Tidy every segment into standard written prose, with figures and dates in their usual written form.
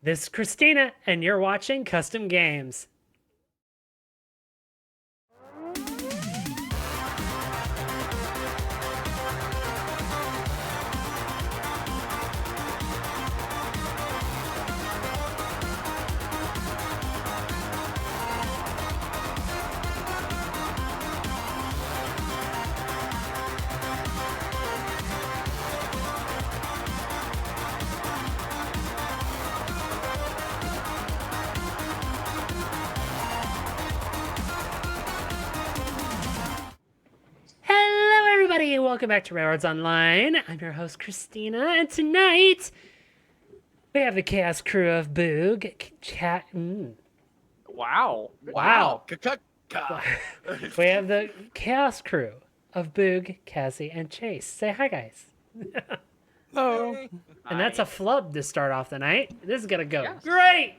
This is Christina, and you're watching Custom Games. Hello, everybody, and welcome back to Railroads Online. I'm your host, Christina, and tonight we have the Chaos Crew of Boog. Wow. Wow. Ka-ka-ka. We have the Chaos Crew of Boog, Cassie, and Chase. Say hi, guys. Hello. And that's a flub to start off the night. This is gonna go Yes. great.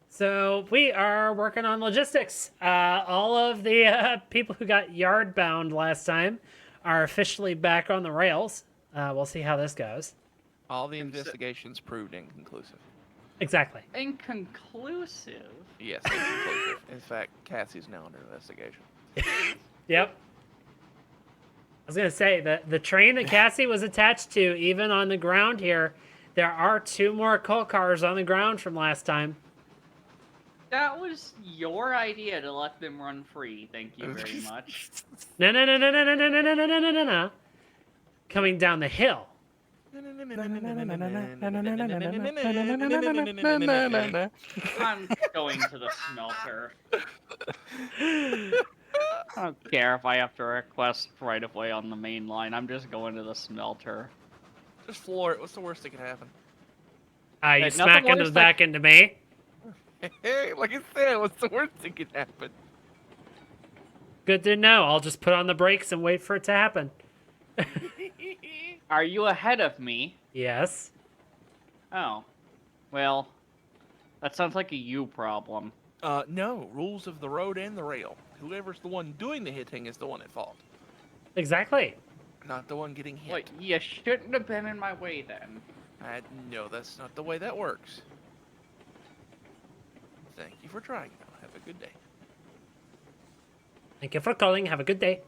So we are working on logistics. All of the people who got yard bound last time are officially back on the rails. We'll see how this goes. All the investigations proved inconclusive. Exactly. Inconclusive. Yes, inconclusive. In fact, Cassie's now under investigation. Yep. I was gonna say that the train that Cassie was attached to, even on the ground here, there are 2 more coal cars on the ground from last time. That was your idea to let them run free. Thank you very much. No. Coming down the hill. I'm going to the smelter. I don't care if I have to request right of way on the main line. I'm just going to the smelter. Just floor it. What's the worst that could happen? You Hey, nothing smack into worse the than- back into me. Hey, like I said, what's the worst that could happen? Good to know. I'll just put on the brakes and wait for it to happen. Are you ahead of me? Yes. Oh. Well, that sounds like a you problem. No. Rules of the road and the rail. Whoever's the one doing the hitting is the one at fault. Exactly. Not the one getting hit. Wait, you shouldn't have been in my way then. No, that's not the way that works. Thank you for trying, though. Have a good day. Thank you for calling. Have a good day.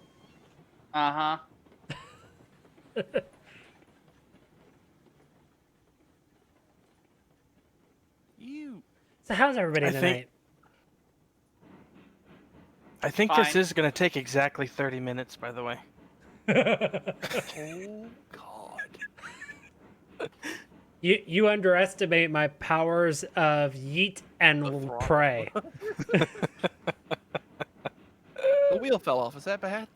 Uh-huh. You. So how's everybody I tonight? think- I think this Fine. is going to take exactly 30 minutes, by the way. Oh, God. You underestimate my powers of yeet and The throttle. pray. The wheel fell off. Is that bad?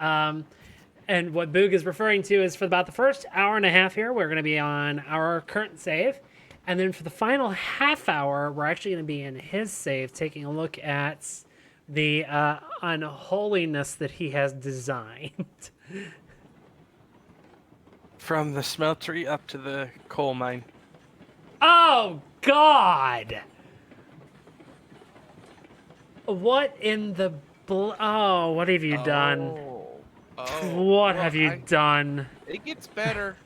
And what Boog is referring to is for about the first hour and a half here, we're going to be on our current save. And then for the final half hour, we're actually going to be in his save, taking a look at the unholiness that he has designed. From the smeltery up to the coal mine. Oh, God! What in the... Oh, what have you done? Oh, What well, have you done? It gets better.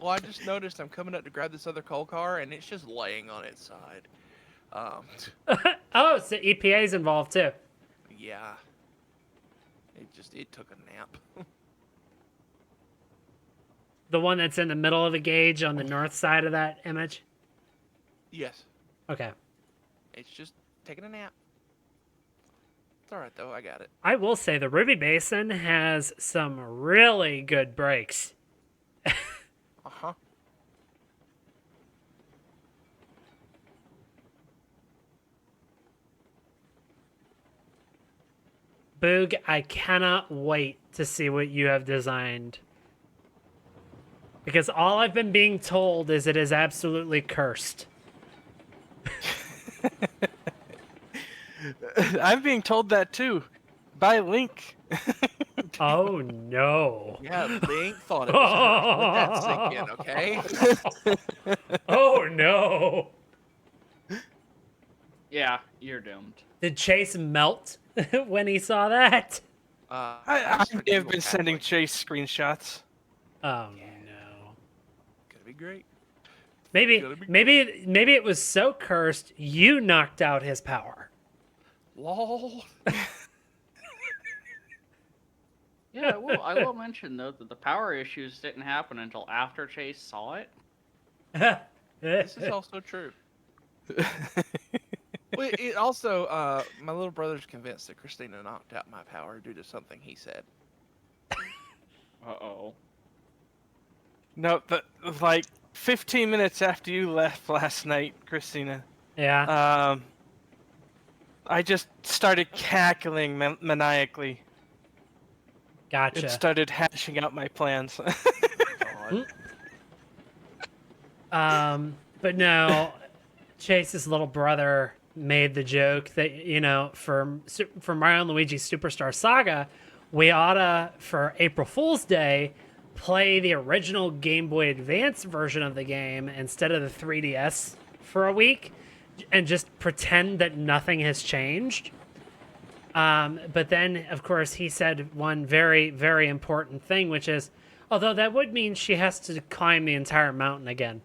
Well, I just noticed I'm coming up to grab this other coal car, and it's just laying on its side. Oh, so EPA's involved too. Yeah. It took a nap. The one that's in the middle of the gauge on the north side of that image? Yes. Okay. It's just taking a nap. It's alright, though. I got it. I will say the Ruby Basin has some really good brakes. Uh-huh. Boog, I cannot wait to see what you have designed. Because all I've been being told is it is absolutely cursed. I'm being told that too. By Link. Oh no. Yeah, Link thought it was hers. Let that sink in, okay? Oh no. Yeah, you're doomed. Did Chase melt when he saw that? I may have been sending Chase screenshots. Oh no. Gonna be great. Maybe Gonna be maybe it was so cursed you knocked out his power. Lol. Yeah, well, I will mention though that the power issues didn't happen until after Chase saw it. This is also true. Well, it also, my little brother's convinced that Christina knocked out my power due to something he said. Uh-oh. No, but like 15 minutes after you left last night, Christina, Yeah. I just started cackling maniacally. Gotcha. It started hashing out my plans. God. But no, Chase's little brother made the joke that, for Mario and Luigi Superstar Saga, we oughta, for April Fool's Day, play the original Game Boy Advance version of the game instead of the 3DS for a week and just pretend that nothing has changed. But then, of course, he said one very, very important thing, which is, although that would mean she has to climb the entire mountain again.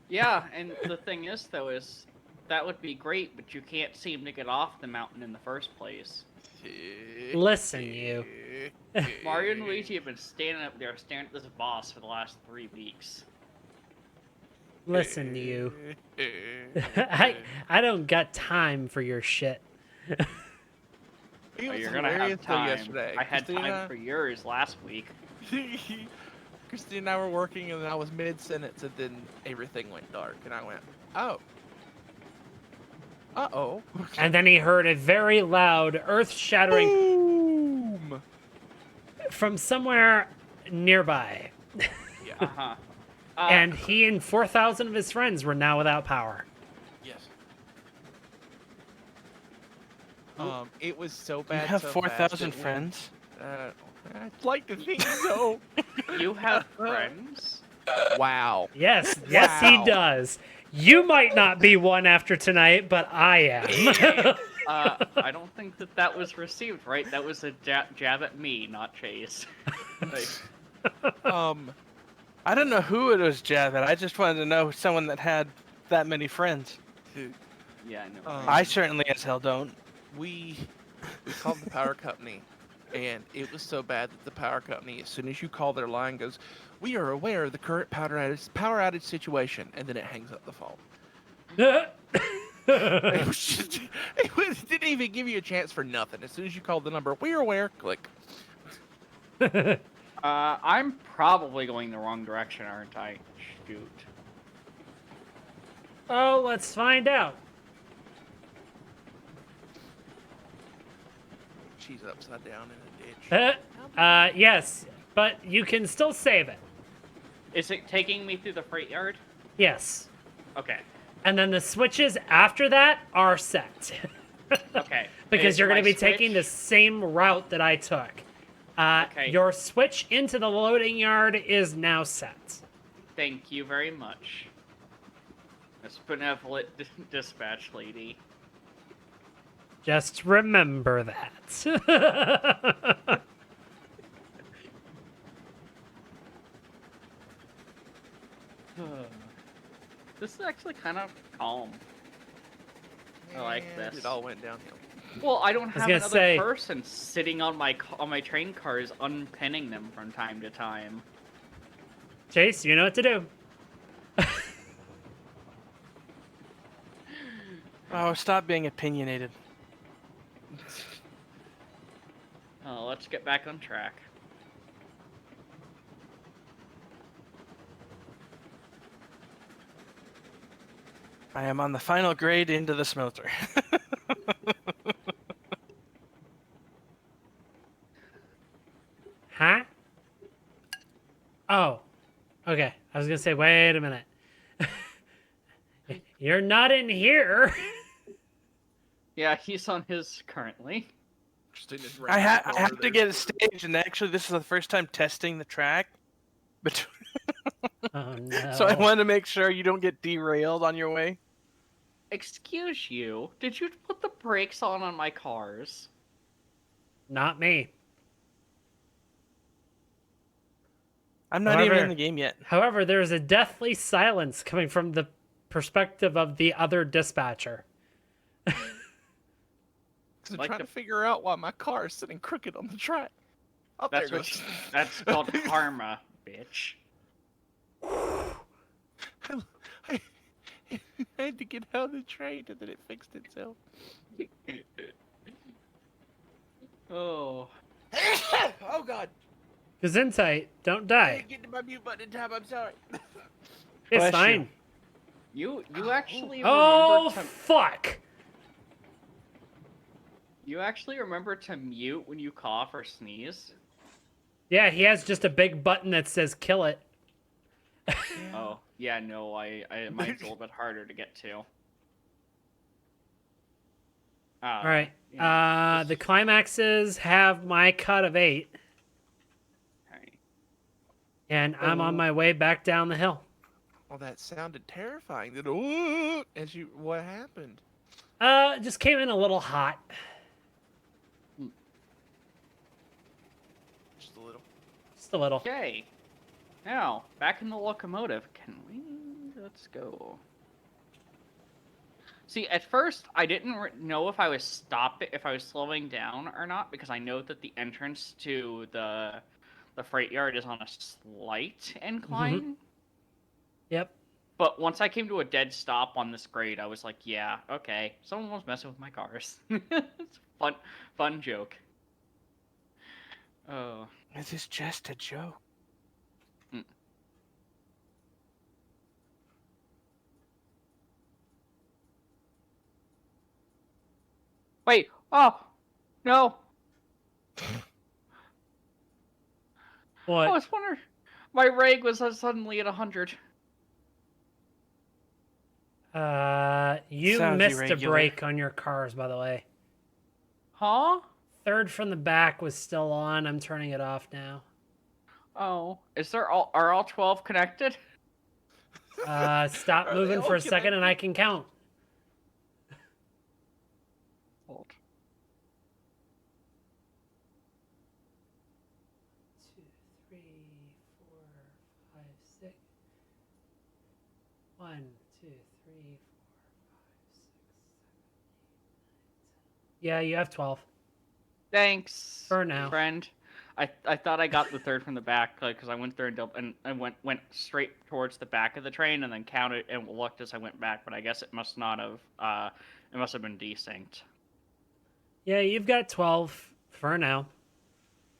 Yeah, and the thing is, though, is that would be great, but you can't seem to get off the mountain in the first place. Listen, you. Mario and Luigi have been standing up there staring at this boss for the last 3 weeks. Listen, you. I don't got time for your shit. It Oh, was you're gonna hilarious have though time. yesterday. I had Christina- time for yours last week. Christina and I were working, and I was mid-sentence, and then everything went dark, and I went, oh. Uh-oh. And then he heard a very loud, earth-shattering Boom! from somewhere nearby. Yeah. Uh-huh. And he and 4,000 of his friends were now without power. Yes. It was so You bad. have so 4,000 fast, friends? I'd like to think so. You have friends? Wow. Yes, Wow. he does. You might not be one after tonight, but I am. I don't think that was received, right? That was a jab at me, not Chase. I don't know who it was, Javed. I just wanted to know someone that had that many friends. Yeah, I know. I certainly as hell don't. We called the power company, and it was so bad that the power company, as soon as you call their line, goes, "We are aware of the current power outage situation," and then it hangs up the phone. It was just, didn't even give you a chance for nothing. As soon as you called the number, "We are aware," click. I'm probably going the wrong direction, aren't I? Shoot. Oh, let's find out. She's upside down in a ditch. Yes, but you can still save it. Is it taking me through the freight yard? Yes. Okay. And then the switches after that are set. Okay. Because Is you're going to my be taking the switch- same route that I took. Okay. Your switch into the loading yard is now set. Thank you very much. Miss Benevolent Dispatch Lady. Just remember that. This is actually kind of calm. I like And this. It all went downhill. Well, I don't was have gonna another say- person sitting on my train cars unpinning them from time to time. Chase, you know what to do. Oh, stop being opinionated. Oh, let's get back on track. I am on the final grade into the smelter. Huh? Oh. Okay. I was going to say, wait a minute. You're not in here. Yeah, he's on his currently. Christina's I right have to there. get a stage, and actually, this is the first time testing the track. But Oh, no. so I wanted to make sure you don't get derailed on your way. Excuse you, did you put the brakes on my cars? Not me. I'm not even in However- the game yet. However, there is a deathly silence coming from the perspective of the other dispatcher. Because I'm Like trying the- to figure out why my car is sitting crooked on the track. Oh, there That's it what. goes. That's called karma, bitch. I had to get out of the train and then it fixed itself. Oh. Oh God! Gesundheit, don't I die. didn't get to my mute button in time. I'm sorry. It's Bless you. fine. You actually Oh, remember to fuck! you actually remember to mute when you cough or sneeze? Yeah, he has just a big button that says kill it. Oh, yeah, no, mine's a little bit harder to get to. All right. Yeah, The climaxes have my cut of 8, okay. and I'm on my way back down the hill. Well, that sounded terrifying. That "Ooh," as you, what happened? Just came in a little hot. Just a little. Just a little. Okay. Now, back in the locomotive. Can we? Let's go. See, at first, I didn't know if I was if I was slowing down or not, because I know that the entrance to the freight yard is on a slight incline. Yep. But once I came to a dead stop on this grade, I was like, yeah, okay, someone was messing with my cars. It's a fun joke. Oh. This is just a joke. Wait, oh, no. What? I was wondering, my reg was suddenly at 100. You Sounds missed a irregular. brake on your cars, by the way. Huh? Third from the back was still on. I'm turning it off now. Oh, are all 12 connected? Stop Are they moving all for a second and I can count. Hold. 2, 3, 4, 5, 6. 1, 2, 3, 4, 5, 6, 7, 8, 9, 10. Yeah, you have 12. Thanks. For now. Friend. I thought I got the third from the back, like, because I went third and I went straight towards the back of the train and then counted and looked as I went back, but I guess it must not have, it must have been desynced. Yeah, you've got 12 for now.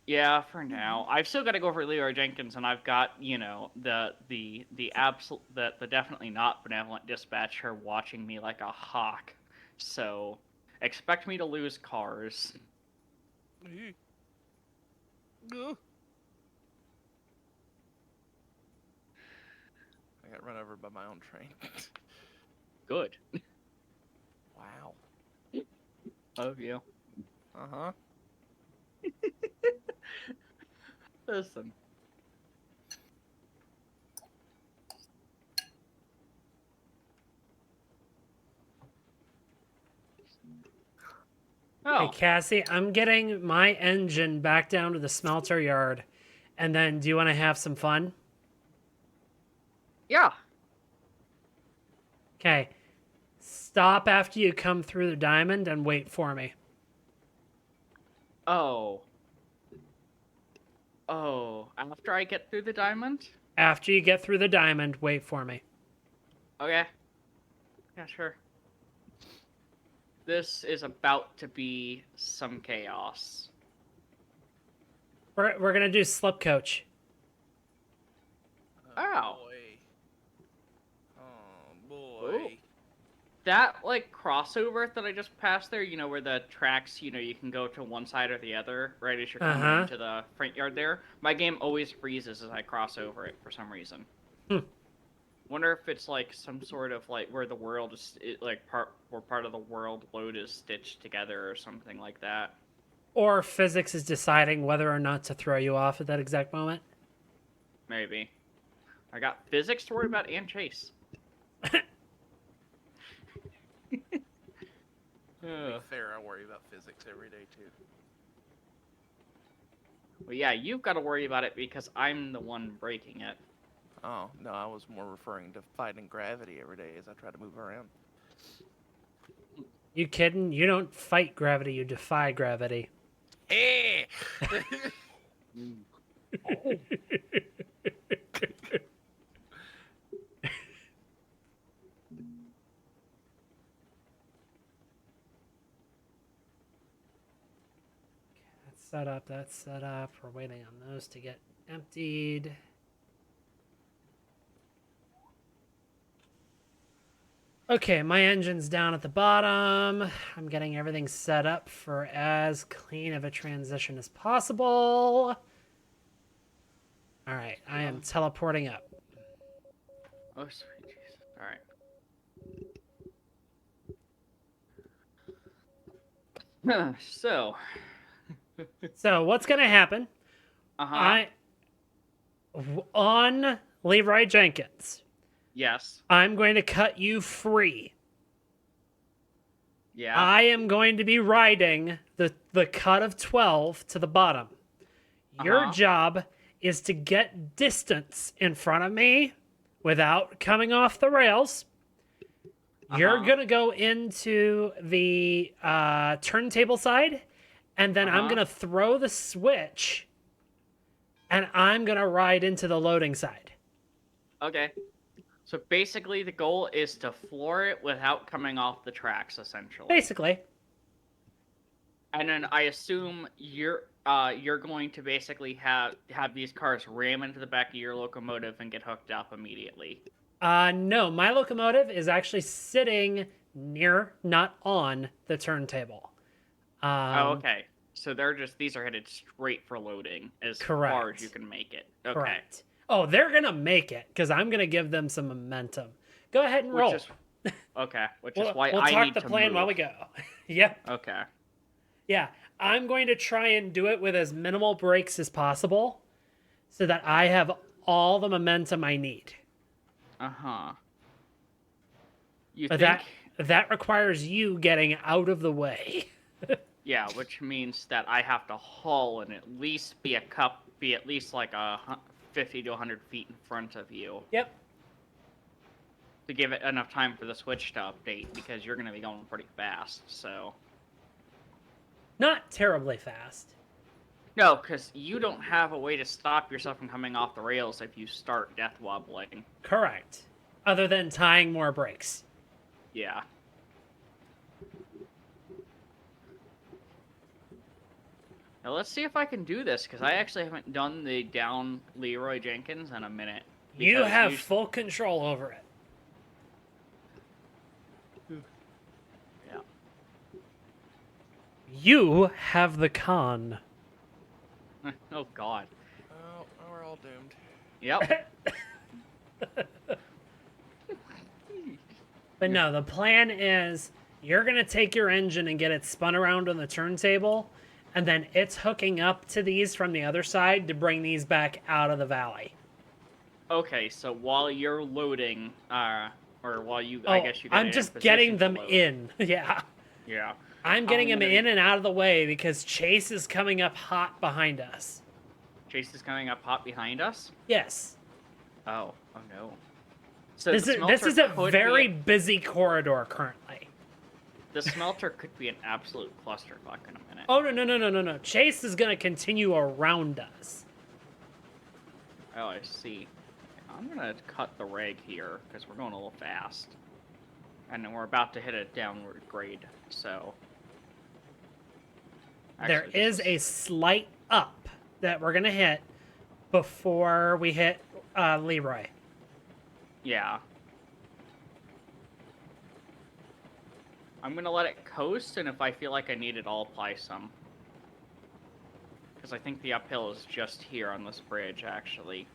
Yeah, for now. I've still got to go over Leroy Jenkins, and I've got, the definitely not benevolent dispatcher watching me like a hawk. So, expect me to lose cars. Ugh. I got run over by my own train. Good. Wow. Love you. Uh-huh. Listen. Hey, Oh, Cassie, I'm getting my engine back down to the smelter yard. And then, do you want to have some fun? yeah. Okay. Stop after you come through the diamond and wait for me. Oh. Oh, after I get through the diamond? After you get through the diamond, wait for me. Okay. Yeah, sure. This is about to be some chaos. We're going to do slip coach. Ow. Boy. Oh, Ooh. boy. That, like, crossover that I just passed there, where the tracks, you can go to one side or the other, right as you're coming Uh-huh. into the front yard there. My game always freezes as I cross over it for some reason. Wonder if it's, like, some sort of, like, where the world is, where part of the world load is stitched together or something like that. Or physics is deciding whether or not to throw you off at that exact moment. Maybe. I got physics to worry about and chase. To be fair, I worry about physics every day too. Well, yeah, you've got to worry about it because I'm the one breaking it. Oh, no, I was more referring to fighting gravity every day as I try to move around. You kidding? You don't fight gravity, you defy gravity. Hey! That's set up. We're waiting on those to get emptied. Okay, my engine's down at the bottom. I'm getting everything set up for as clean of a transition as possible. All right, I am teleporting up. Oh, sweet Jesus. Alright. So. So what's gonna happen? Uh-huh. On Leroy Jenkins, Yes. I'm going to cut you free. Yeah. I am going to be riding the cut of 12 to the bottom. Your Uh-huh. job is to get distance in front of me without coming off the rails. You're Uh-huh. going to go into the turntable side, and then I'm Uh-huh. going to throw the switch, and I'm going to ride into the loading side. Okay. So basically the goal is to floor it without coming off the tracks, essentially. Basically. And then I assume you're going to basically have these cars ram into the back of your locomotive and get hooked up immediately. No, my locomotive is actually sitting near, not on, the turntable. Oh, okay. So these are headed straight for loading as far Correct. as you can make it. Okay. Correct. Oh, they're going to make it, because I'm going to give them some momentum. Go ahead and roll. Which is why we'll I talk need the to plan move. while we go. Yep. Okay. Yeah, I'm going to try and do it with as minimal breaks as possible so that I have all the momentum I need. Uh-huh. You But think? that requires you getting out of the way. Yeah, which means that I have to haul and at least be at least like 50 to 100 feet in front of you. Yep. To give it enough time for the switch to update, because you're going to be going pretty fast, so... Not terribly fast. No, because you don't have a way to stop yourself from coming off the rails if you start death wobbling. Correct. Other than tying more brakes. Yeah. Now let's see if I can do this, because I actually haven't done the down Leroy Jenkins in a minute. You because have full control over it. Yeah. You have the con. Oh, God. Oh, we're all doomed. Yep. But no, the plan is you're going to take your engine and get it spun around on the turntable, and then it's hooking up to these from the other side to bring these back out of the valley. Okay, so while you're loading, or while you, I guess you. I'm just getting them in. Yeah. Yeah. I'm getting them in and out of the way because Chase is coming up hot behind us. Chase is coming up hot behind us. Yes. Oh no. So This is a very busy corridor currently. The smelter could be an absolute clusterfuck in a minute. Oh no. Chase is gonna continue around us. Oh, I see. I'm gonna cut the reg here because we're going a little fast, and then we're about to hit a downward grade. So There is a slight up that we're gonna hit before we hit Leroy. Yeah. I'm gonna let it coast, and if I feel like I need it, I'll apply some. Because I think the uphill is just here on this bridge, actually.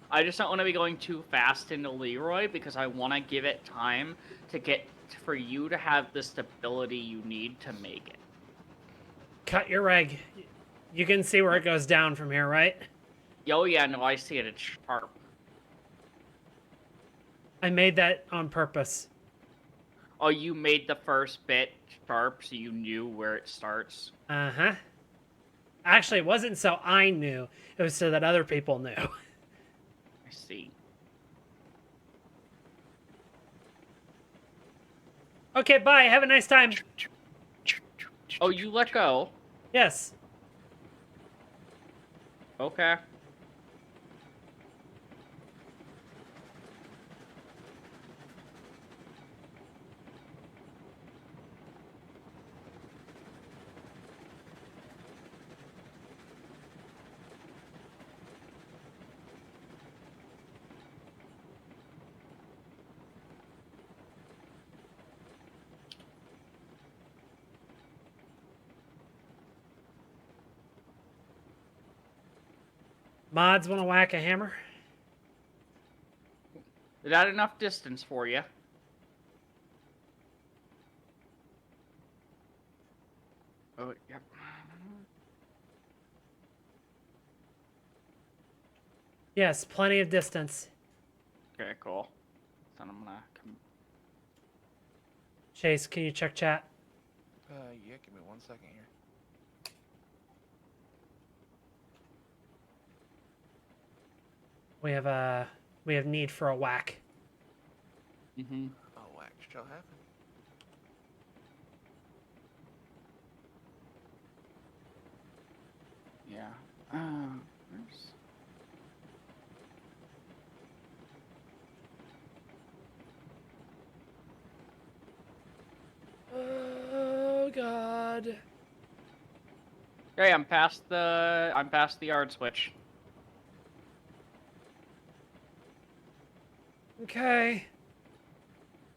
I just don't want to be going too fast into Leroy, because I want to give it time for you to have the stability you need to make it. Cut your reg. You can see where it goes down from here, right? Oh yeah, no, I see it. It's sharp. I made that on purpose. Oh, you made the first bit sharp so you knew where it starts? Uh-huh. Actually, it wasn't so I knew. It was so that other people knew. I see. Okay, bye. Have a nice time. Oh, you let go? Yes. Okay. Mods want to whack a hammer? Is that enough distance for you? Oh, yep. Yes, plenty of distance. Okay, cool. Then I'm gonna come. Chase, can you check chat? Yeah, give me 1 second here. We have need for a whack. Mm-hmm. Oh, whack shall happen. Yeah. Where's... Oh God. Okay, I'm past the yard switch. Okay.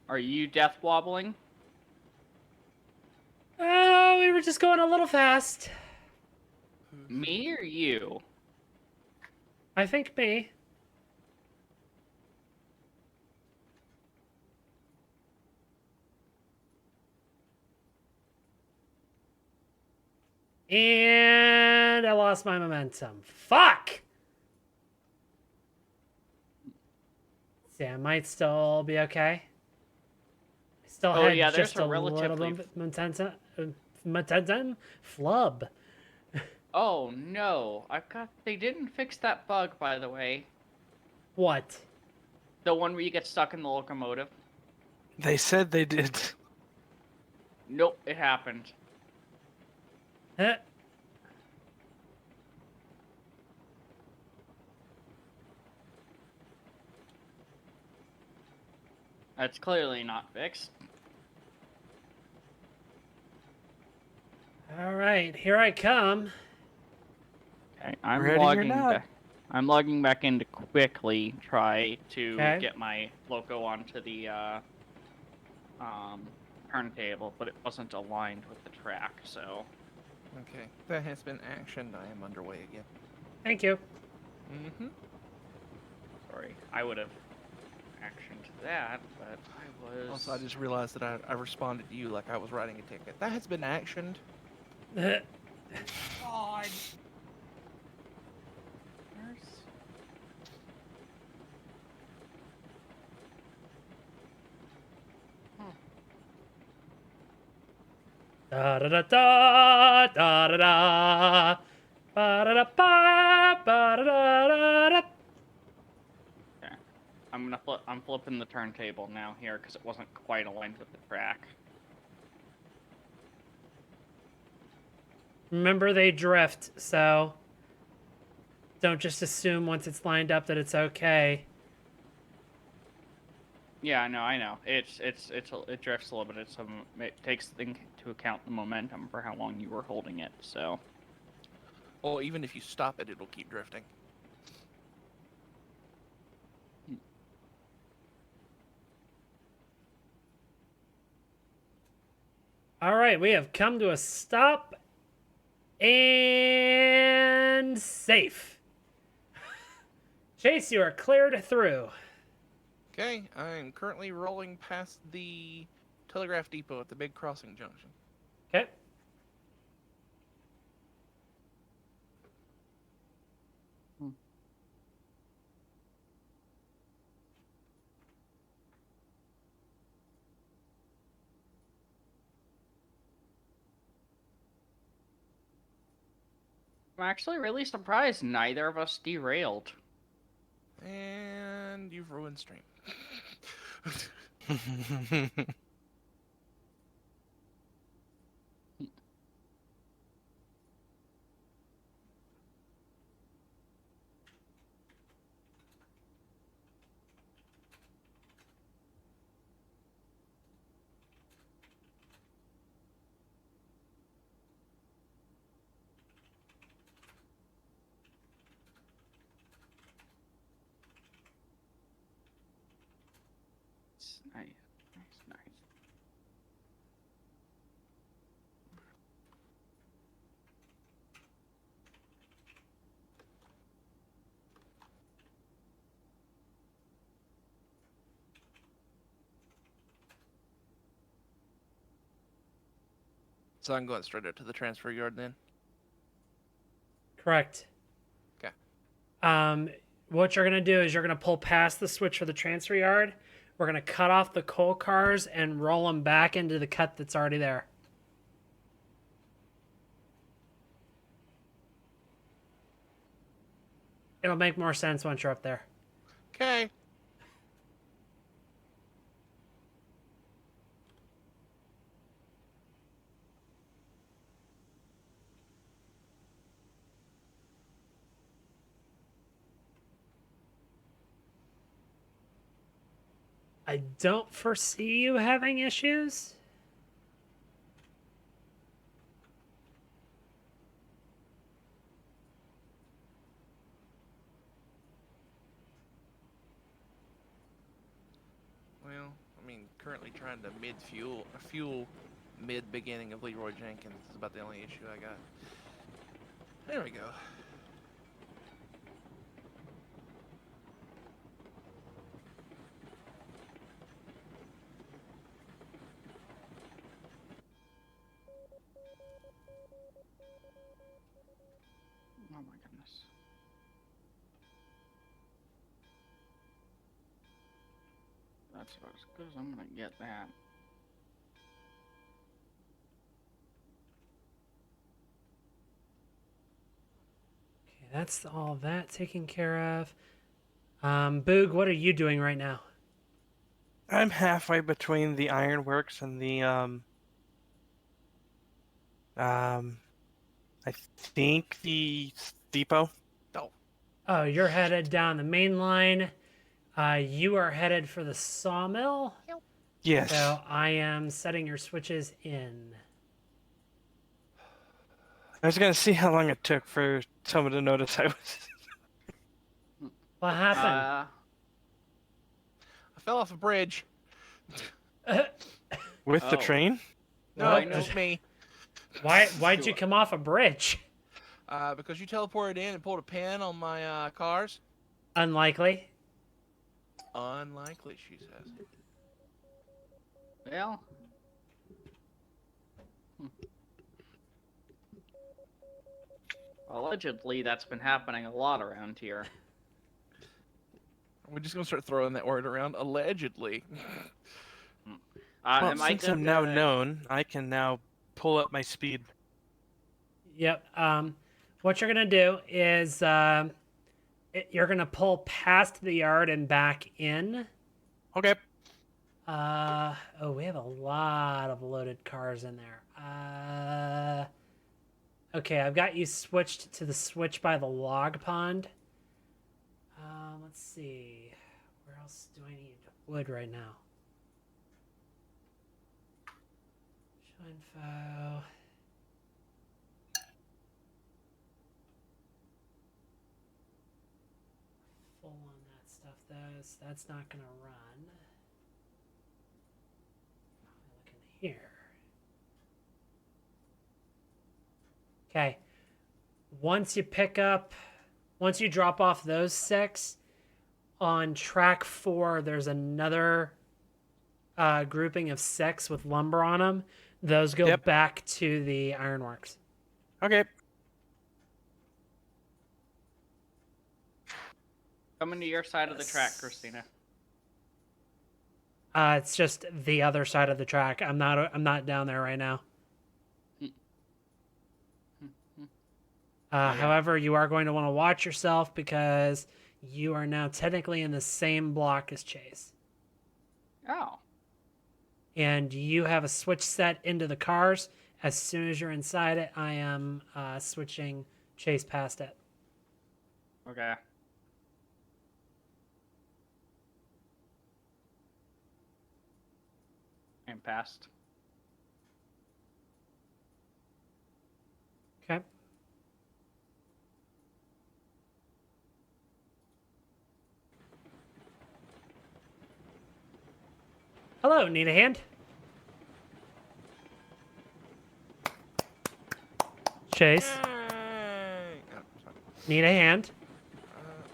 Are you death wobbling? Oh, we were just going a little fast. Me or you? I think me. And I lost my momentum. Fuck! See, I might still be okay. I still Oh, had yeah, there's just a a little relatively- bit momentum flub. Oh no, they didn't fix that bug, by the way. What? The one where you get stuck in the locomotive. They said they did. Nope, it happened. Huh? That's clearly not fixed. All right, here I come. Okay, I'm Ready or logging not. back. I'm logging back in to quickly try to Okay. get my loco onto the turntable, but it wasn't aligned with the track, so. Okay, that has been actioned. I am underway again. Thank you. Mm-hmm. Sorry, I would have actioned that, but I was. Also, I just realized that I responded to you like I was writing a ticket. That has been actioned. God. Where's... Da da da da da da da. Ba da da ba ba da da da. Okay. I'm flipping the turntable now here because it wasn't quite aligned with the track. Remember, they drift, so don't just assume once it's lined up that it's okay. Yeah, I know. It drifts a little bit. It takes into account the momentum for how long you were holding it. So. Well, even if you stop it, it'll keep drifting. All right, we have come to a stop and safe. Chase, you are cleared through. Okay, I'm currently rolling past the telegraph depot at the big crossing junction. Okay. I'm actually really surprised neither of us derailed. And you've ruined stream. Nice, nice. So I'm going straight up to the transfer yard then. Correct. Okay. What you're gonna do is you're gonna pull past the switch for the transfer yard. We're gonna cut off the coal cars and roll them back into the cut that's already there. It'll make more sense once you're up there. Okay. I don't foresee you having issues. Well, I mean, currently trying to fuel mid beginning of Leroy Jenkins is about the only issue I got. There we go. Oh my goodness. That's about as good as I'm gonna get that. Okay, that's all that taken care of. Boog, what are you doing right now? I'm halfway between the ironworks and the I think the depot. Oh, Oh, you're headed down the main line. You are headed for the sawmill. Yes. So I am setting your switches in. I was gonna see how long it took for someone to notice I was. What happened? I fell off a bridge. With the Oh. train? No, What? it was me. Why'd you come off a bridge? Because you teleported in and pulled a pin on my cars. Unlikely. Unlikely, she says. Well. Allegedly, that's been happening a lot around here. We're just gonna start throwing that word around. Allegedly. Well, Am I since good I'm now to- known, I can now pull up my speed. Yep. What you're gonna do is you're gonna pull past the yard and back in. Okay. Oh, we have a lot of loaded cars in there. Okay, I've got you switched to the switch by the log pond. Let's see. Where else do I need wood right now? Show info. Full on that stuff, though, so that's not gonna run. Look in here. Okay. Once you drop off those 6, on track 4, there's another grouping of 6 with lumber on them. Those go Yep. back to the ironworks. Okay. Coming to your side of the track, Christina. It's just the other side of the track. I'm not down there right now. Okay. However, you are going to want to watch yourself because you are now technically in the same block as Chase. Oh. And you have a switch set into the cars. As soon as you're inside it, I am switching Chase past it. Okay. And passed. Okay. Hello, need a hand? Chase, Oh, sorry. need a hand?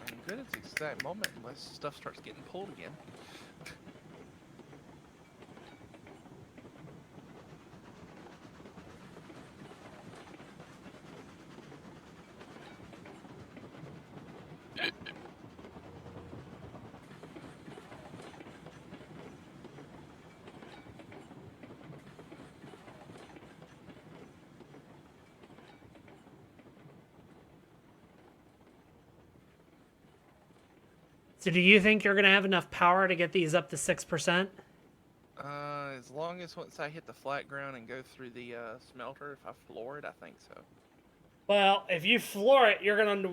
I'm good at the exact moment unless stuff starts getting pulled again. So do you think you're going to have enough power to get these up to 6%? As long as once I hit the flat ground and go through the smelter, if I floor it, I think so. Well, if you floor it, you're going to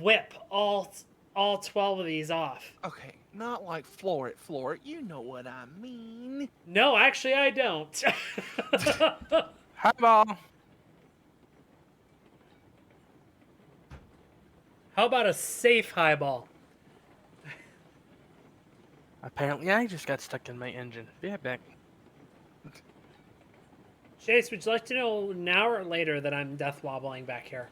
whip all 12 of these off. Okay, not like floor it. You know what I mean. No, actually, I don't. Highball. How about a safe highball? Apparently, I just got stuck in my engine. Be right back. Chase, would you like to know now or later that I'm death wobbling back here?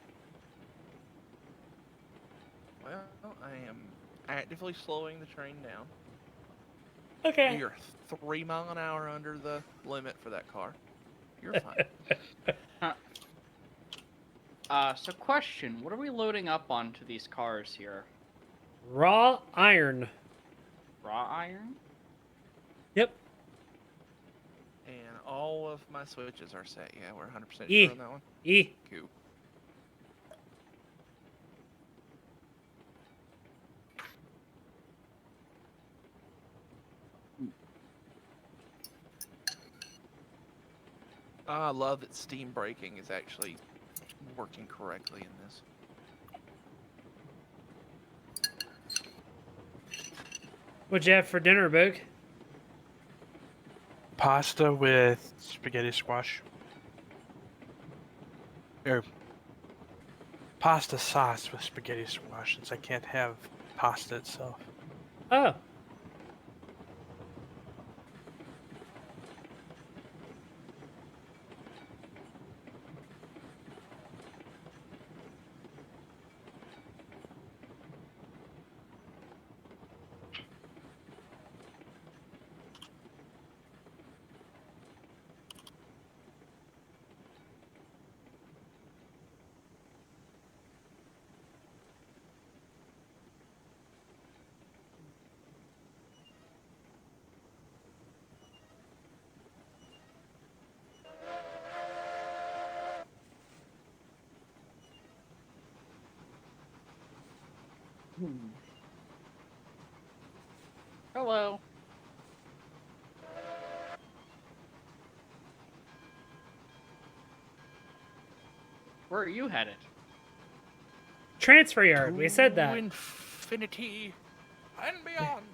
Well, I am actively slowing the train down. Okay. You're 3 miles an hour under the limit for that car. You're fine. So question, what are we loading up onto these cars here? Raw iron. Raw iron? Yep. And all of my switches are set. Yeah, we're 100% E. sure on that one. E. Cool. I love that steam braking is actually working correctly in this. What'd you have for dinner, Boog? Pasta with spaghetti squash. Or pasta sauce with spaghetti squash, since I can't have pasta itself. Oh. Hello. Where are you headed? Transfer yard. We said To that. infinity and beyond.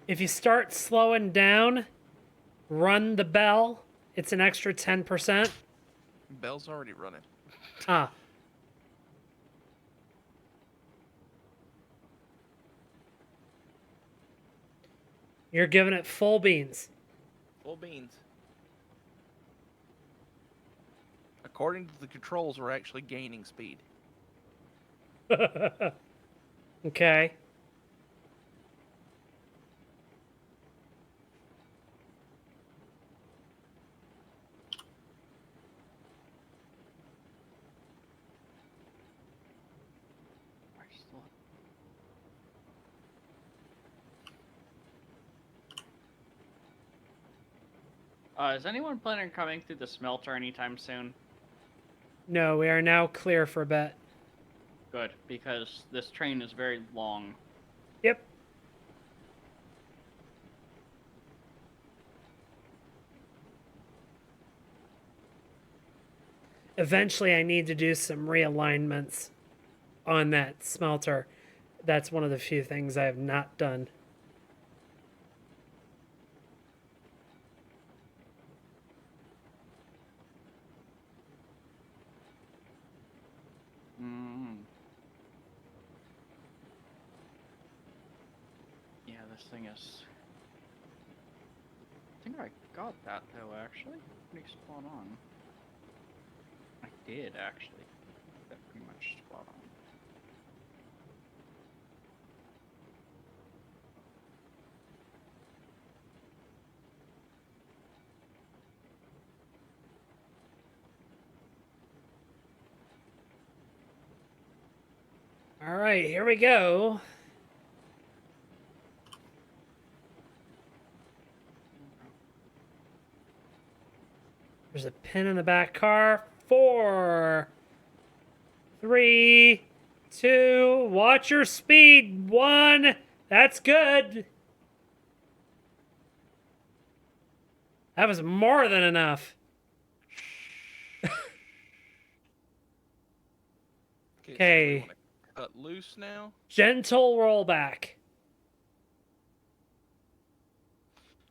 If you start slowing down, run the bell. It's an extra 10%. Bell's already running. Ah. You're giving it full beans. Full beans. According to the controls, we're actually gaining speed. Okay. Is anyone planning on coming through the smelter anytime soon? No, we are now clear for a bit. Good, because this train is very long. Yep. Eventually, I need to do some realignments on that smelter. That's one of the few things I have not done. Yeah, this thing is... I think I got that, though, actually. Pretty spot on. I did, actually. That pretty much spot on. All right, here we go. There's a pin in the back car. 4, 3, 2. Watch your speed. 1. That's good. That was more than enough. Okay. So we wanna cut loose now. Gentle rollback.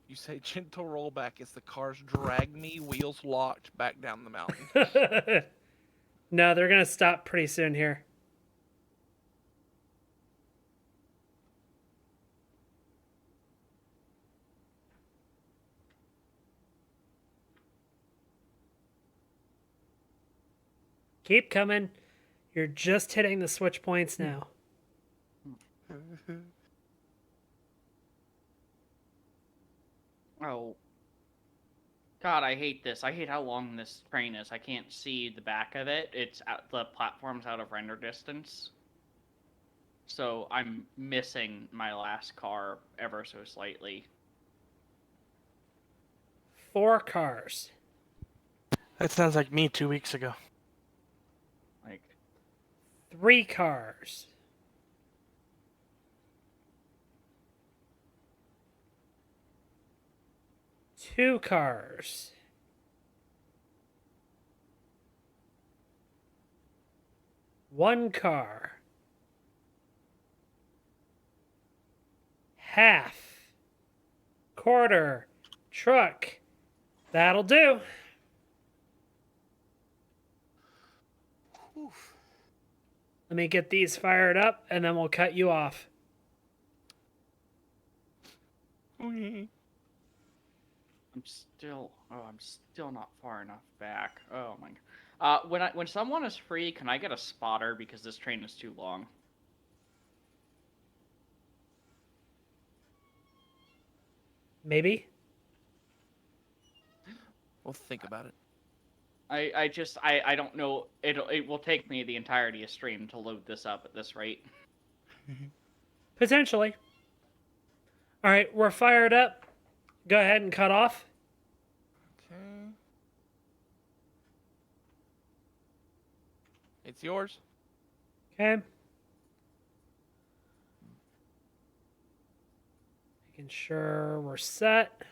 You say gentle rollback as the cars drag me, wheels locked, back down the mountain. No, they're going to stop pretty soon here. Keep coming. You're just hitting the switch points now. Oh. God, I hate this. I hate how long this train is. I can't see the back of it. It's out, the platform's out of render distance. So I'm missing my last car ever so slightly. 4 cars. That sounds like me 2 weeks ago. Like, 3 cars. 2 cars. 1 car. Half. Quarter. Truck. That'll do. Let me get these fired up, and then we'll cut you off. I'm still not far enough back. Oh my god. When someone is free, can I get a spotter because this train is too long? Maybe? We'll think about it. I don't know. It will take me the entirety of stream to load this up at this rate. Potentially. All right, we're fired up. Go ahead and cut off. Okay. It's yours. Okay. Making sure we're set.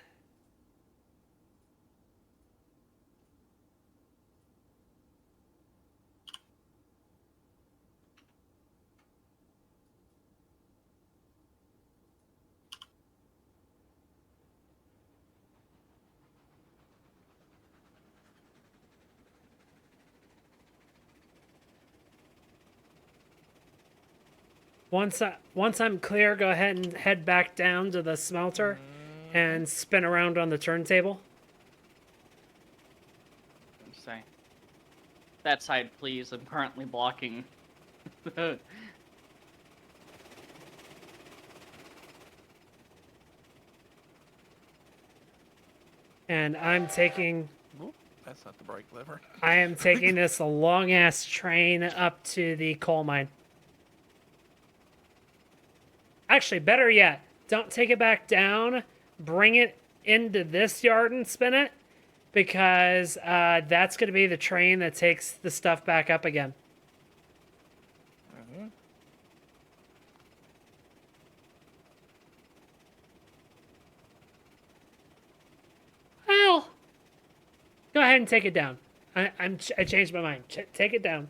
Once I'm clear, go ahead and head back down to the smelter and spin around on the turntable. Say that side, please. I'm currently blocking. And I'm taking Oop, that's not the brake lever. I am taking this long ass train up to the coal mine. Actually, better yet, don't take it back down. Bring it into this yard and spin it, because that's going to be the train that takes the stuff back up again. Mhm. Well, go ahead and take it down. I changed my mind. Take it down.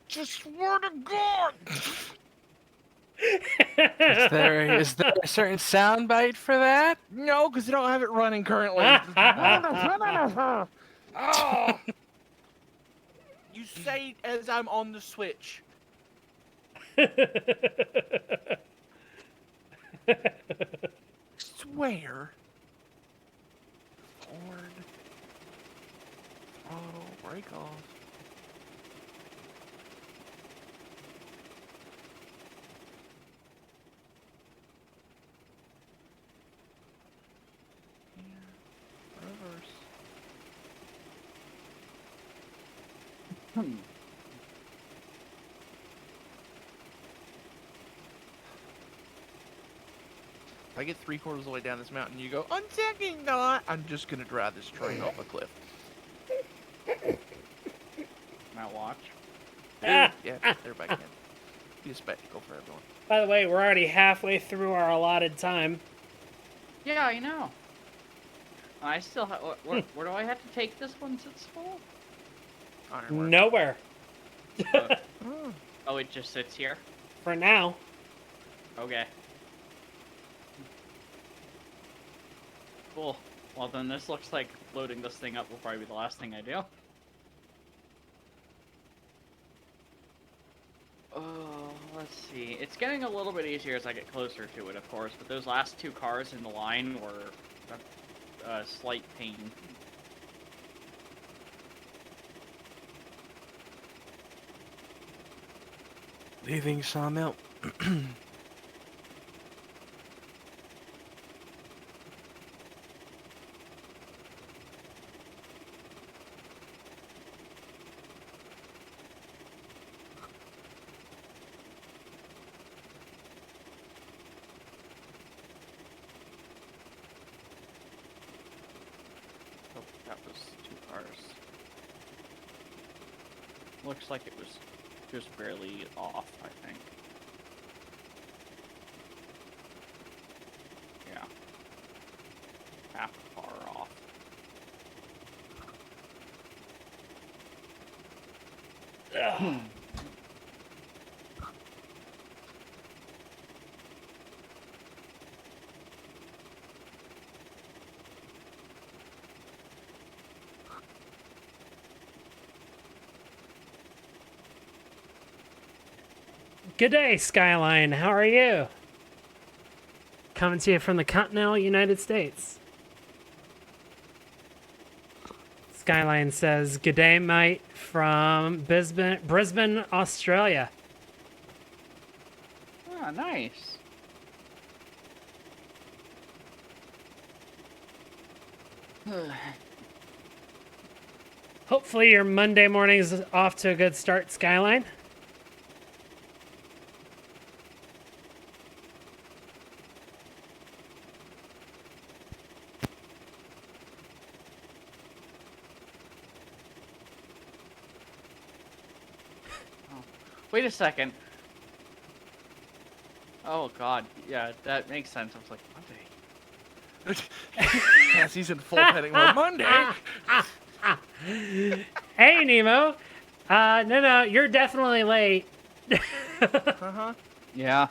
Just swear to God. Is there a certain sound bite for that? No, because I don't have it running currently. Oh! You say it as I'm on the Switch. Swear. Forward. Throttle, break off. Here. Reverse. If I get 3/4 of the way down this mountain, you go, on second thought, I'm just gonna drive this train off a cliff. Now watch. Yeah, they're back in. Be a spectacle for everyone. By the way, we're already halfway through our allotted time. Yeah, I know. I still have. Where do I have to take this once it's full? Ironwork. Nowhere Oh, it just sits here. for now. Okay. Cool. Well, then this looks like loading this thing up will probably be the last thing I do. Oh, let's see. It's getting a little bit easier as I get closer to it, of course, but those last two cars in the line were a slight pain. Leaving Sawmill. Oh, that was two cars. Looks like it was just barely off, I think. Yeah. Half a car off. Good day, Skyline. How are you? Coming to you from the continental United States. Skyline says, "Good day, mate," from Brisbane, Australia. Ah, nice. Hopefully your Monday morning's off to a good start, Skyline. Wait a second. Oh god, yeah, that makes sense. I was like, Monday. Cassie's in full petting mode. Monday. Hey, Nemo. No, you're definitely late. Uh-huh. Yeah.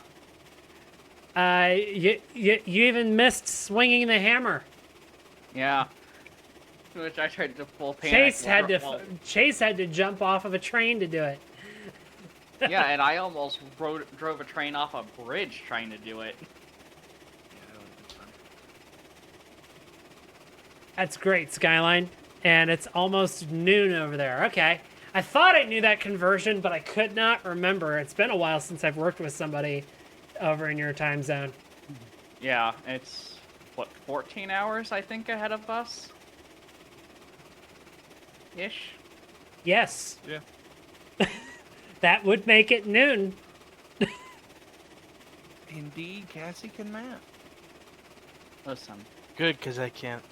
You even missed swinging the hammer. Yeah. Which I tried to full panic. Chase had to jump off of a train to do it. Yeah, and I almost drove a train off a bridge trying to do it. Yeah, that would've been fun. That's great, Skyline. And it's almost noon over there. Okay. I thought I knew that conversion, but I could not remember. It's been a while since I've worked with somebody over in your time zone. Yeah, it's, what, 14 hours, I think, ahead of us? Ish? Yes. Yeah. That would make it noon. Indeed, Cassie can map. Listen. Good, because I can't.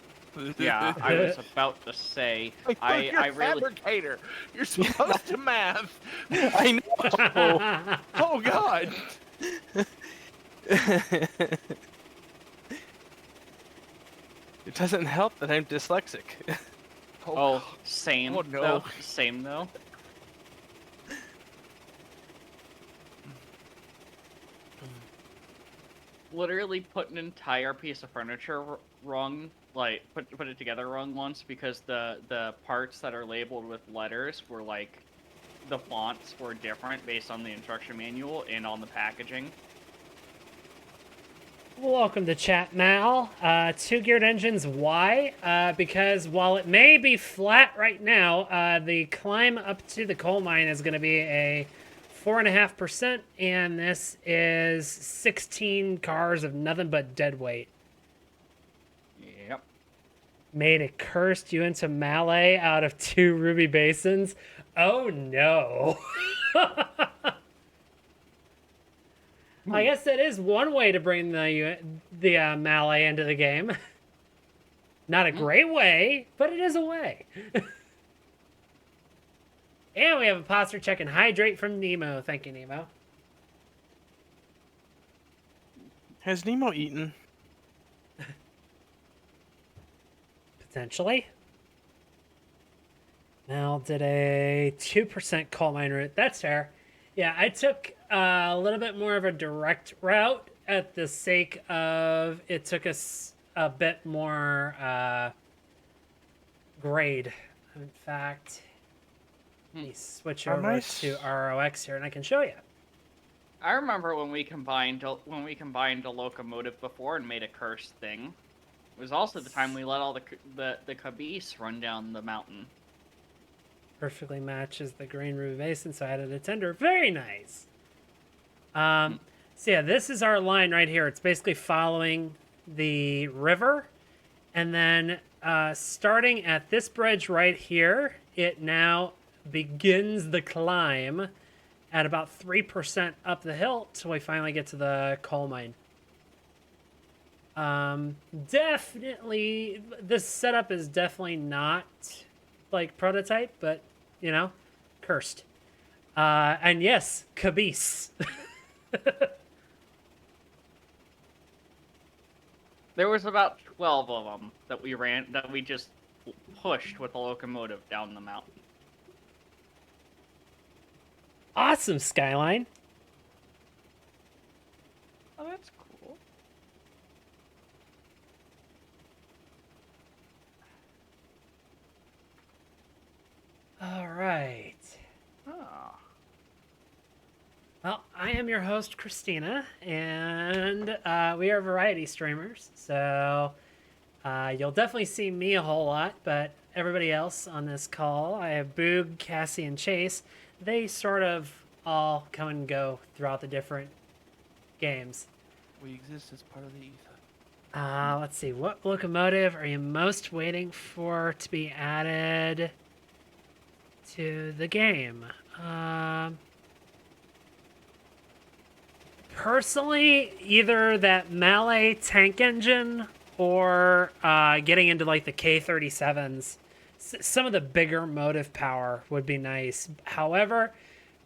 Yeah, I was about to say, You're I a really... fabricator. You're supposed to math. I know. Oh God. It doesn't help that I'm dyslexic. Oh, same, Oh, no. though. Same, though. Literally put an entire piece of furniture wrong, like, put it together wrong once because the parts that are labeled with letters were, like, the fonts were different based on the instruction manual and on the packaging. Welcome to chat, Mal. Two-geared engines, why? Because while it may be flat right now, the climb up to the coal mine is going to be a 4.5%, and this is 16 cars of nothing but dead weight. Yep. Made a cursed UNC Malay out of 2 ruby basins. Oh no. I guess that is one way to bring the Malay into the game. Not a great way, but it is a way. And we have a posture check and hydrate from Nemo. Thank you, Nemo. Has Nemo eaten? Potentially. Mal did a 2% coal mine route. That's fair. Yeah, I took a little bit more of a direct route at the sake of it took us a bit more grade. In fact, let me switch Oh, over nice. to ROX here and I can show you. I remember when we combined a locomotive before and made a cursed thing. It was also the time we let all the caboose run down the mountain. Perfectly matches the green ruby basin, so I added a tender. Very nice. So yeah, this is our line right here. It's basically following the river, and then starting at this bridge right here, it now begins the climb at about 3% up the hill till we finally get to the coal mine. Definitely, this setup is definitely not like prototype, but you know, cursed. And yes, caboose. There was about 12 of them that we just pushed with the locomotive down the mountain. Awesome, Skyline. Oh, that's cool. All right. Oh. Well, I am your host, Christina, and we are variety streamers. So you'll definitely see me a whole lot, but everybody else on this call, I have Boog, Cassie, and Chase. They sort of all come and go throughout the different games. We exist as part of the ether. Let's see. What locomotive are you most waiting for to be added to the game? Personally, either that Malay tank engine or getting into like the K-37s. Some of the bigger motive power would be nice. However,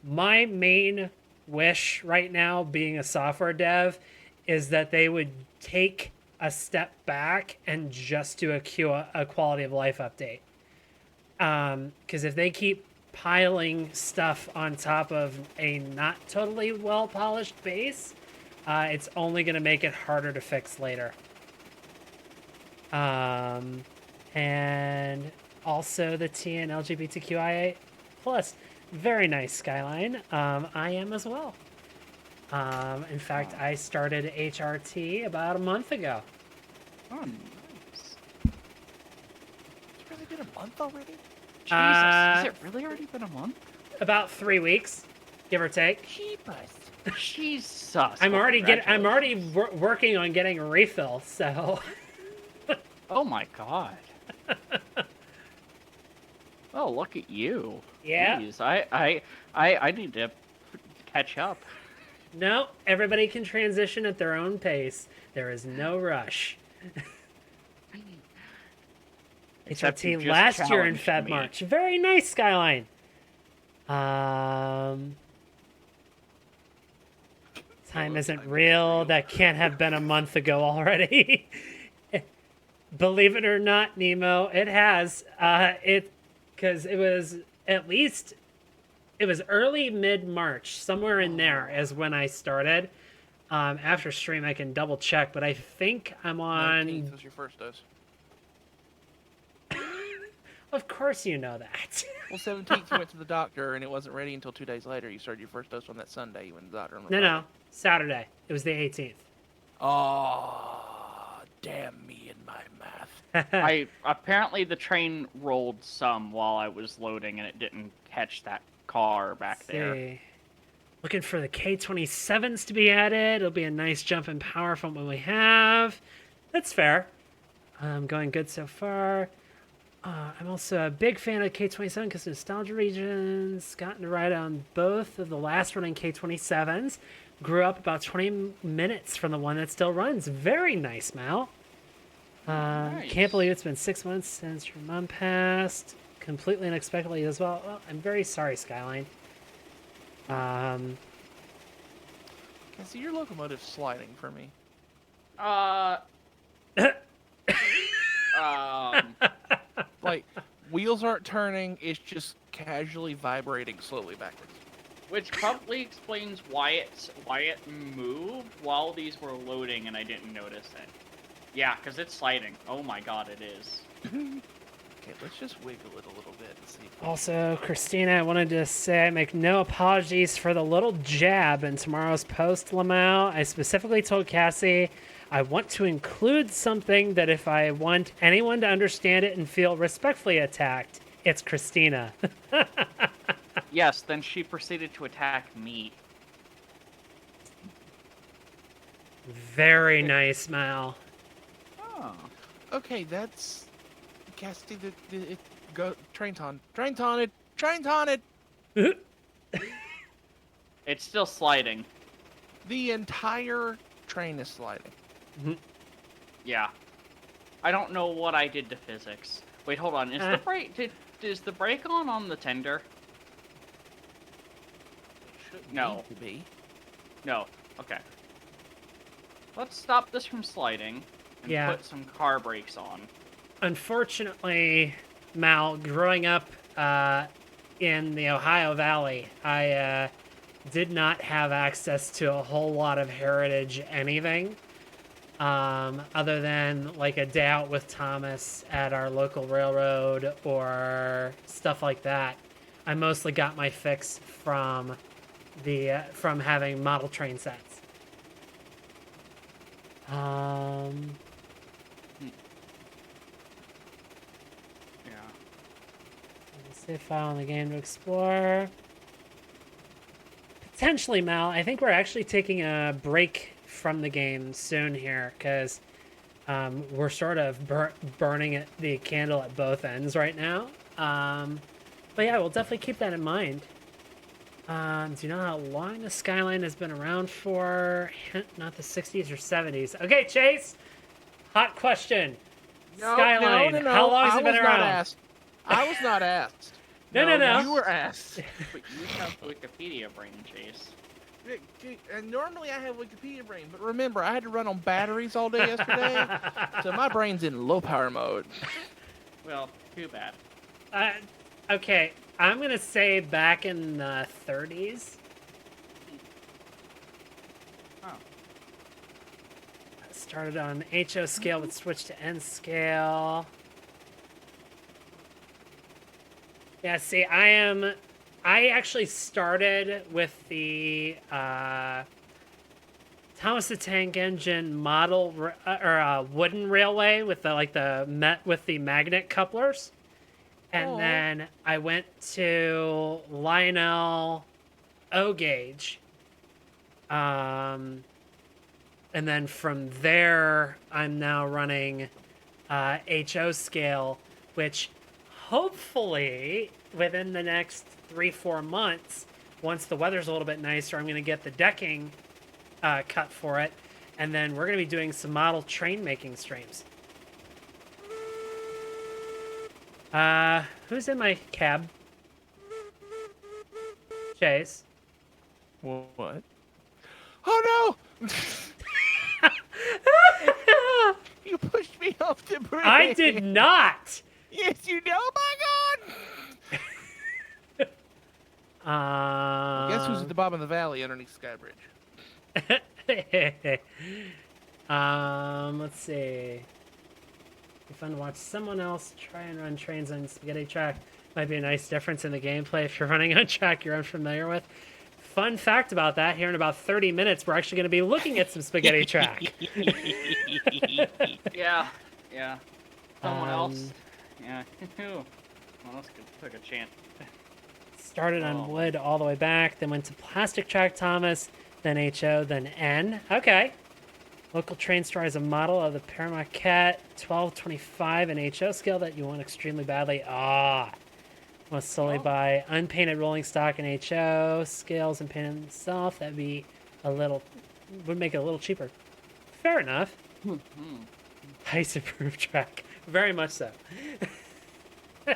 my main wish right now, being a software dev, is that they would take a step back and just do a quality of life update. Because if they keep piling stuff on top of a not totally well polished base, it's only going to make it harder to fix later. And also the TN LGBTQIA plus. Very nice skyline. I am as well. In fact, I started HRT about a month ago. Oh, nice. It's really been a month already? Jesus, has Uh, it really already been a month? About 3 weeks, give or take. Jeepers. Jesus. I'm well, already congratulations. working on getting a refill. So Oh my god. Oh, look at you. yeah, Jeez, I need to catch up. no, everybody can transition at their own pace. There is no rush. Except you HRT just last year in challenged Feb me. March. Very nice skyline. Time isn't real. That can't have been a month ago already. Believe it or not, Nemo, it has. Because it was at least it was early mid March, somewhere in there is when I started. After stream, I can double check, but I think I'm 19th on. was your first dose. Of course, you know that. Well, 17th you went to the doctor, and it wasn't ready until 2 days later. You started your first dose on that Sunday. You went to the doctor on the No, Friday. no, Saturday. It was the 18th. Oh, damn me and my math. I apparently the train rolled some while I was loading and it didn't catch that car back there. See. Looking for the K27s to be added. It'll be a nice jump in power from what we have. That's fair. Going good so far. I'm also a big fan of K27 because nostalgia regions. Gotten to ride on both of the last running K27s. Grew up about 20 minutes from the one that still runs. Very nice, Mal. Nice. Can't believe it's been 6 months since your mom passed. Completely unexpectedly as well. Well, I'm very sorry, Skyline. Can see your locomotive sliding for me. Like, wheels aren't turning, it's just casually vibrating slowly backwards. Which probably explains why it moved while these were loading and I didn't notice it. Yeah, because it's sliding. Oh my god, it is. Okay, let's just wiggle it a little bit and see. Also, Christina, I wanted to say I make no apologies for the little jab in tomorrow's post, Lamau. I specifically told Cassie I want to include something that if I want anyone to understand it and feel respectfully attacked, it's Christina. Yes, then she proceeded to attack me. Very nice, Mal. Oh. Okay, that's... Cassie, go... Train's on it! Train's on it! It's still sliding. The entire train is sliding. Yeah. I don't know what I did to physics. Wait, hold on. Is the brake is the brake on the tender? Shouldn't No. need to be. No. Okay. Let's stop this from sliding and Yeah. put some car brakes on. Unfortunately, Mal, growing up in the Ohio Valley, I did not have access to a whole lot of heritage anything. Other than like a day out with Thomas at our local railroad or stuff like that. I mostly got my fix from from having model train sets. Yeah. Save file in the game to explore. Potentially, Mal, I think we're actually taking a break from the game soon here because we're sort of burning the candle at both ends right now. But yeah, we'll definitely keep that in mind. Do you know how long the Skyline has been around for? Hint, not the 60s or 70s. Okay, Chase. Hot question. Skyline. How long has it been around? I was not asked. No. You were asked. But you have Wikipedia brain, Chase. And normally I have Wikipedia brain, but remember, I had to run on batteries all day yesterday, so my brain's in low power mode. Well, too bad. Okay, I'm gonna say back in the 30s. Oh. Started on HO scale, but switched to N scale. Yeah, see, I I actually started with the Thomas the Tank Engine model or wooden railway with the magnet couplers, and then I went to Lionel O gauge, and then from there I'm now running HO scale, which hopefully within the next 3-4 months, once the weather's a little bit nicer, I'm going to get the decking cut for it, and then we're going to be doing some model train making streams. Who's in my cab? Chase. What? Oh no! You pushed me off the bridge. I did not. Yes, you know. Oh my God! Guess who's at the bottom of the valley underneath Skybridge? Let's see. It'd be fun to watch someone else try and run trains on spaghetti track. Might be a nice difference in the gameplay if you're running on track you're unfamiliar with. Fun fact about that, here in about 30 minutes, we're actually going to be looking at some spaghetti track. Yeah. Someone else. Yeah. Someone else took a chance. Started on wood all the way back, then went to plastic track Thomas, then HO, then N. Okay. Local train store has a model of the Paramaquette 1225 in HO scale that you want extremely badly. Must solely buy unpainted rolling stock in HO scales and paint itself. That'd be would make it a little cheaper. Fair enough. Ice approved track. Very much so. I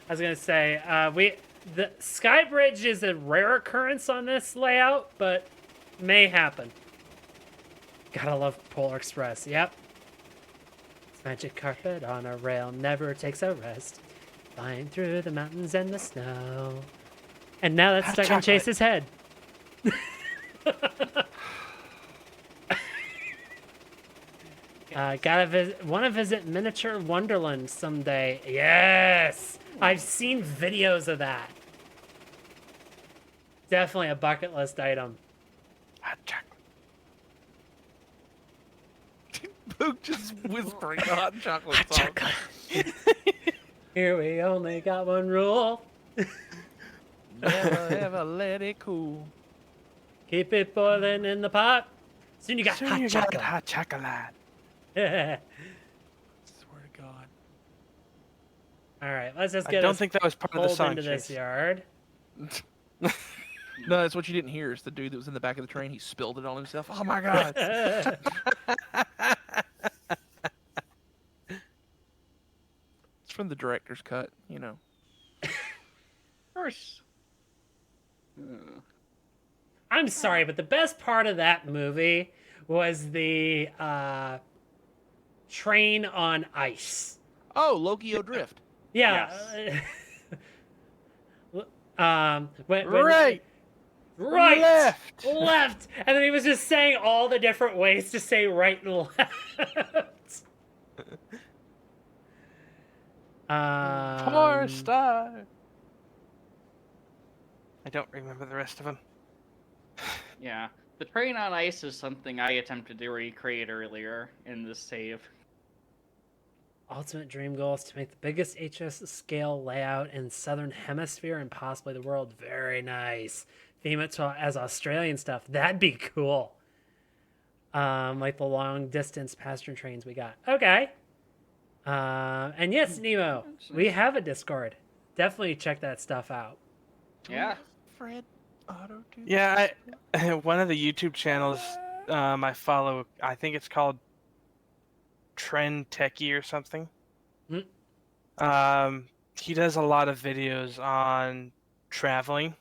was gonna say, the Skybridge is a rare occurrence on this layout, but may happen. Gotta love Polar Express. Yep. It's magic carpet on a rail, never takes a rest. Flying through the mountains and the snow. And now that's stuck on Chase's head. Want to visit Miniature Wonderland someday. Yes! I've seen videos of that. Definitely a bucket list item. Hot chocolate. Boog just whispering hot chocolate Hot song. chocolate. Here we only got one rule. Never ever let it cool. Keep it boiling in the pot. Soon you got Soon hot you got chocolate. hot chocolate. Swear to God. All right, let's just I get don't us think that was part of the pulled song. into this Chase. yard. No, that's what you didn't hear. It's the dude that was in the back of the train. He spilled it on himself. Oh my God. It's from the director's cut, you know. Of course. I'm sorry, but the best part of that movie was the train on ice. Oh, Lokio Drift. Yeah. When Right. left, Left. and then he was just saying all the different ways to say right and left. Four star. I don't remember the rest of them. Yeah. The train on ice is something I attempted to recreate earlier in this save. Ultimate dream goal is to make the biggest HS scale layout in Southern Hemisphere and possibly the world. Very nice. Theme it to as Australian stuff. That'd be cool. Like the long distance passenger trains we got. Okay. And yes, Nemo, we have a Discord. Definitely check that stuff out. Yeah. Fred Auto. Yeah, one of the YouTube channels I follow, I think it's called Trend Techie or something. He does a lot of videos on traveling,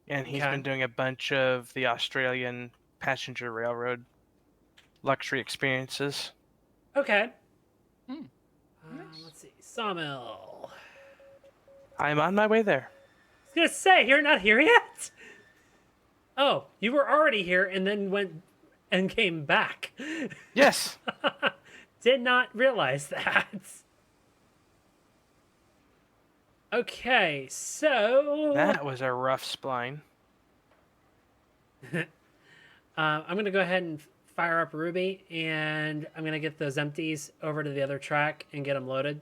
and he's been doing a bunch of the Australian passenger railroad luxury experiences. Okay. Let's see. Sawmill. I'm on my way there. I was gonna say, you're not here yet? Oh, you were already here and then went and came back. Yes. Did not realize that. Okay, so That was a rough spline. I'm gonna go ahead and fire up Ruby, and I'm gonna get those empties over to the other track and get them loaded.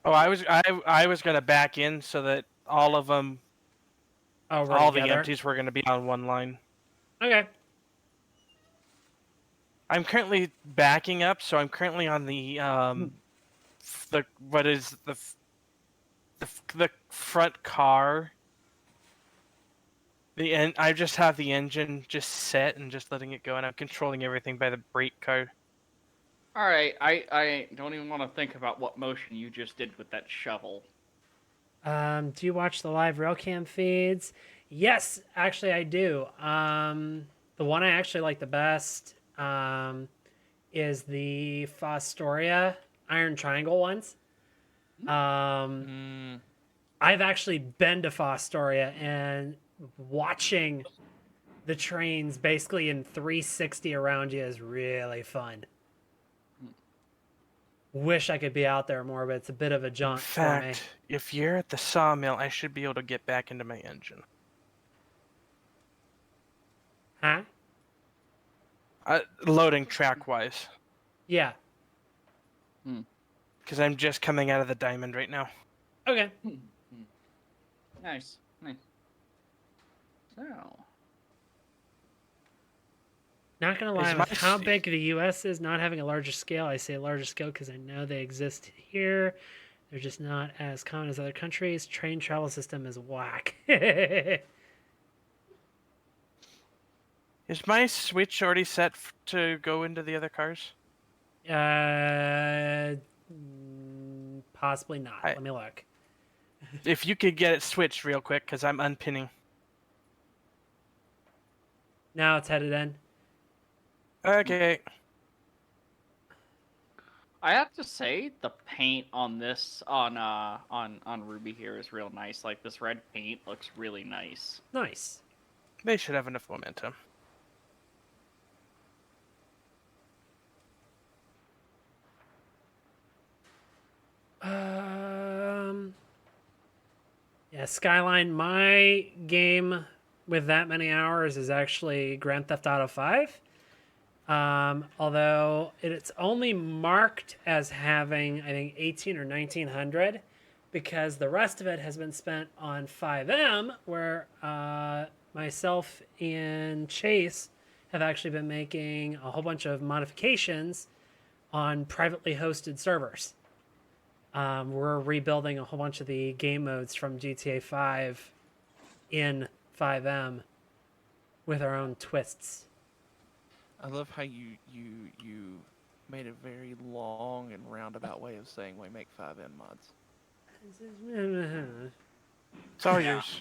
Oh, I was gonna back in so that all of them, Oh, we're all the together. empties were gonna be on one line. Okay. I'm currently backing up, so I'm currently on the what is the front car. I just have the engine just set and just letting it go, and I'm controlling everything by the brake card. All right, I don't even want to think about what motion you just did with that shovel. Do you watch the live railcam feeds? Yes, actually I do. The one I actually like the best is the Fostoria Iron Triangle ones. I've actually been to Fostoria, and watching the trains basically in 360 around you is really fun. Wish I could be out there more, but it's a bit of a In jaunt for me. fact, if you're at the sawmill, I should be able to get back into my engine. Huh? Loading track-wise. Yeah. Because I'm just coming out of the diamond right now. Okay. Nice. So, Not gonna lie, Is with my how s- big the U.S. is, not having a larger scale, I say a larger scale because I know they exist here. They're just not as common as other countries. Train travel system is whack. Is my switch already set to go into the other cars? Possibly not. Let me look. If you could get it switched real quick, because I'm unpinning. Now it's headed in. Okay. I have to say the paint on this on Ruby here is real nice. Like this red paint looks really nice. Nice. They should have enough momentum. Yeah, Skyline. My game with that many hours is actually Grand Theft Auto 5. Although it's only marked as having, I think, 18 or 1900, because the rest of it has been spent on 5M, where myself and Chase have actually been making a whole bunch of modifications on privately hosted servers. We're rebuilding a whole bunch of the game modes from GTA 5 in 5M with our own twists. I love how you made a very long and roundabout way of saying we make 5M mods. It's all Yeah. yours.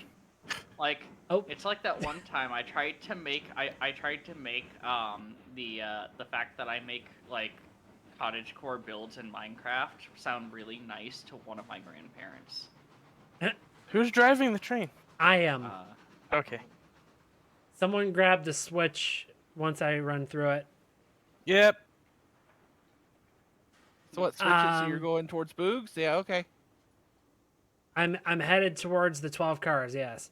Like, Oh. it's like that one time I tried to make the fact that I make like cottagecore builds in Minecraft sound really nice to one of my grandparents. Who's driving the train? I am. Okay. Someone grabbed the switch once I run through it. Yep. So what switches? So you're going towards Boogs? Yeah, okay. I'm headed towards the 12 cars, yes.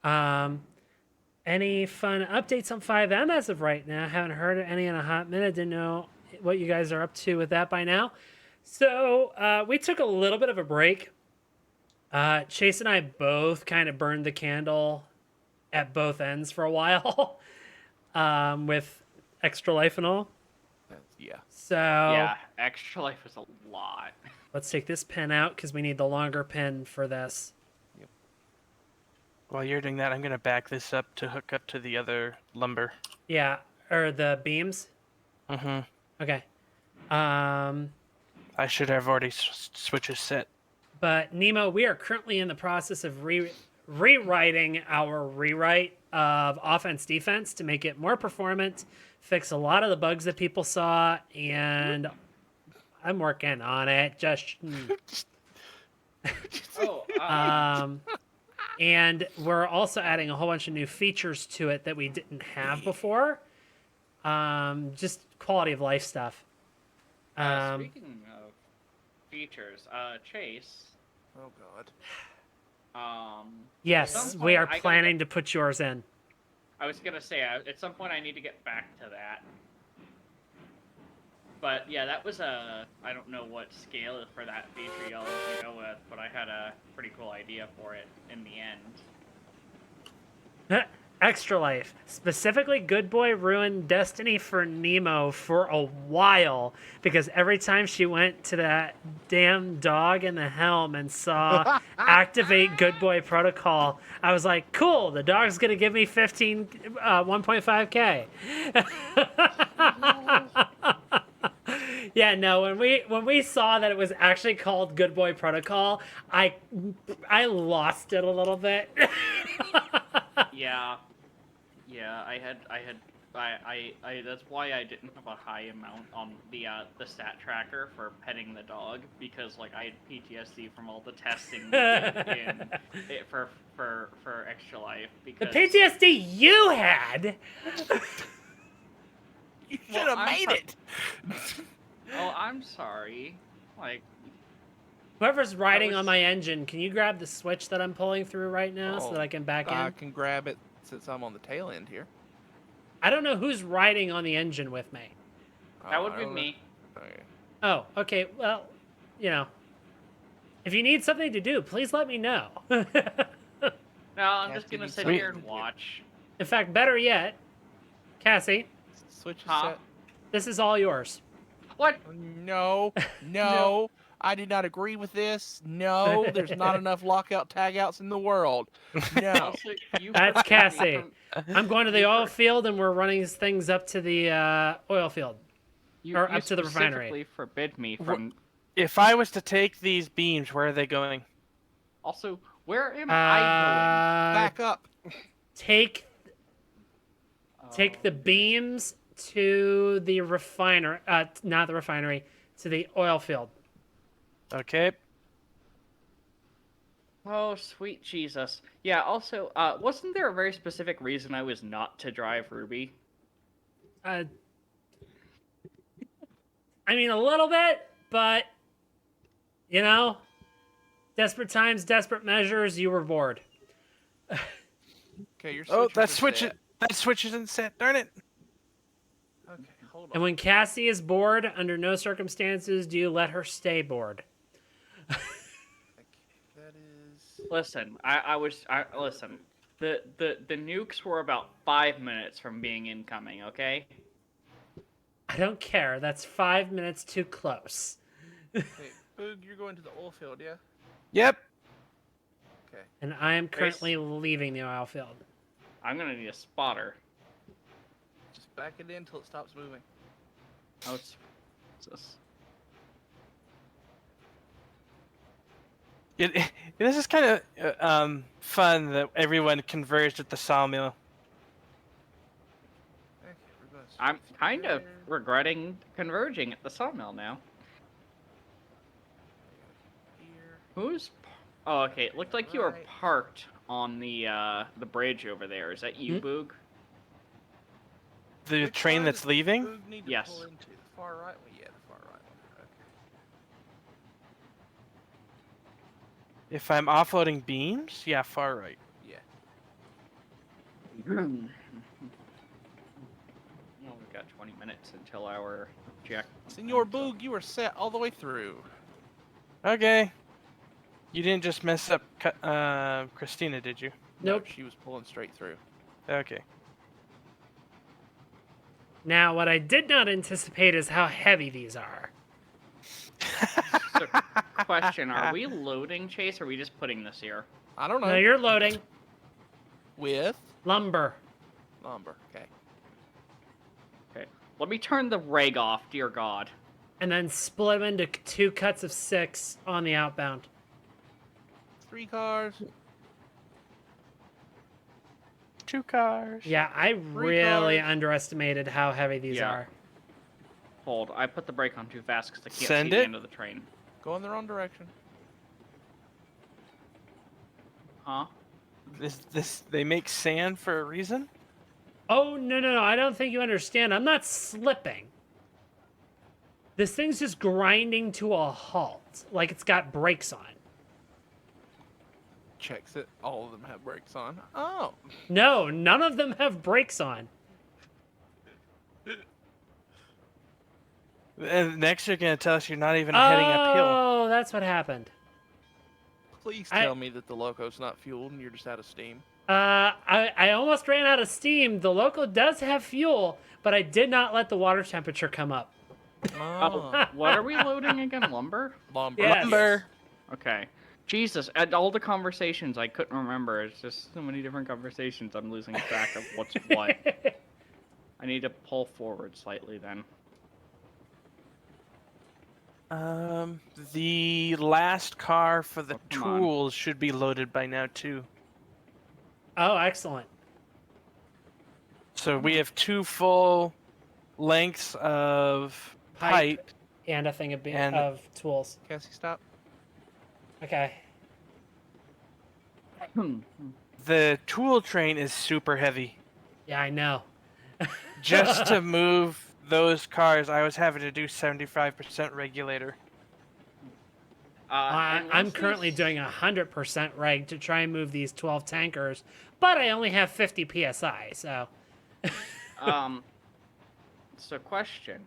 Any fun updates on 5M as of right now? Haven't heard any in a hot minute. Didn't know what you guys are up to with that by now. So we took a little bit of a break. Chase and I both kind of burned the candle at both ends for a while with Extra Life and all. Yeah. So Yeah, Extra Life is a lot. let's take this pin out because we need the longer pin for this. While you're doing that, I'm going to back this up to hook up to the other lumber. Yeah, or the beams. Mm-hmm. Okay. I should have already switches set. But Nemo, we are currently in the process of rewriting our rewrite of offense defense to make it more performant, fix a lot of the bugs that people saw, and I'm working on it. Just and we're also adding a whole bunch of new features to it that we didn't have before. Just quality of life stuff. Speaking of features. Chase. Oh God. Yes, Some we point are I gotta planning to put yours in. I was gonna say at some point I need to get back to that. But yeah, that was I don't know what scale for that feature y'all to go with, but I had a pretty cool idea for it in the end. Extra Life. Specifically, Good Boy ruined Destiny for Nemo for a while because every time she went to that damn dog in the helm and saw activate Good Boy protocol, I was like, cool, the dog's going to give me 1.5k. Yeah, no, when we saw that it was actually called Good Boy protocol, I lost it a little bit. Yeah. Yeah, I that's why I didn't have a high amount on the stat tracker for petting the dog, because like I had PTSD from all the testing we did in it for Extra Life, The because PTSD you had. You should Well, have I'm made pro- it. oh, I'm sorry. Like, Whoever's riding was- on my engine, can you grab the switch that I'm pulling through right now so Oh, that I can back I in? can grab it since I'm on the tail end here. I don't know who's riding on the engine with me. that would I be don't know. me. Okay. Oh, okay. Well, you know, if you need something to do, please let me know. No, I'm Yes, just you gonna need sit something here to and do. watch. In fact, better yet, Cassie, Switch is Huh? set. this is all yours. What? No, no, I did not agree with this. No, there's not enough lockout tagouts in the world. No. Also, you That's forbid me Cassie. from- I'm going to the You oil for- field and we're running things up to the oil field. Or You up to the refinery. specifically forbid me from. If I was to take these beams, where are they going? Also, where am I Back up. Take going? the beams to the refiner, not the refinery, to the oil field. Okay. Oh, sweet Jesus. Yeah, also, wasn't there a very specific reason I was not to drive Ruby? I mean, a little bit, but you know, desperate times, desperate measures. You were bored. Okay, your Oh, switches that are switch. set. That switch isn't set. Darn it. Okay, hold on. And when Cassie is bored, under no circumstances do you let her stay bored. Okay, that is. Listen, listen. The nukes were about 5 minutes from being incoming, okay? I don't care. That's 5 minutes too close. Hey, Boog, you're going to the oil field, yeah? Yep. Okay. And I am currently leaving the oil field. I'm gonna need a spotter. Just back it in until it stops moving. Oh, it's this. This is kind of fun that everyone converged at the sawmill. Okay, we're going I'm straight kind through of there. regretting converging at the sawmill now. Here. Who's? Oh, okay. It looked like you were Right. parked on the bridge over there. Is that you, Boog? The Which train one that's does leaving. Boog need to Yes. pull into? The far right one? Yeah, the far right one. Okay. If I'm offloading beams, yeah, far right. Yeah. Well, we've got 20 minutes until our jack. Senor Boog, you are set all the way through. Okay. You didn't just mess up Christina, did you? No, Nope. she was pulling straight through. Okay. Now, what I did not anticipate is how heavy these are. So, question: Are we loading Chase, or are we just putting this here? I don't know. No, you're loading With lumber. lumber. Okay. Okay. Let me turn the reg off, dear God. And then split them into 2 cuts of 6 on the outbound. 3 cars. 2 cars. Yeah, I really cars. underestimated how heavy these Yeah. are. Hold. I put the brake on too fast because I can't Send see the it. end of the train. Go in the wrong direction. Huh? They make sand for a reason? Oh, no, I don't think you understand. I'm not slipping. This thing's just grinding to a halt, like it's got brakes on. Checks it. All of them have brakes on. Oh. No, none of them have brakes on. And next you're gonna tell us you're not even heading uphill. Oh, that's what happened. Please tell me that the Loco's not fueled and you're just out of steam. I almost ran out of steam. The Loco does have fuel, but I did not let the water temperature come up. Oh, what are we loading again? Lumber? Lumber. Yes. Lumber. Okay. Jesus, at all the conversations I couldn't remember. It's just so many different conversations. I'm losing track of what's what. I need to pull forward slightly then. The last car for the Come on. tools should be loaded by now too. Oh, excellent. So we have 2 full lengths of pipe. And a thing of, And- of tools. Cassie, stop. Okay. The tool train is super heavy. Yeah, I know. Just to move those cars, I was having to do 75% regulator. And I'm once currently these- doing 100% reg to try and move these 12 tankers, but I only have 50 psi, so. So question.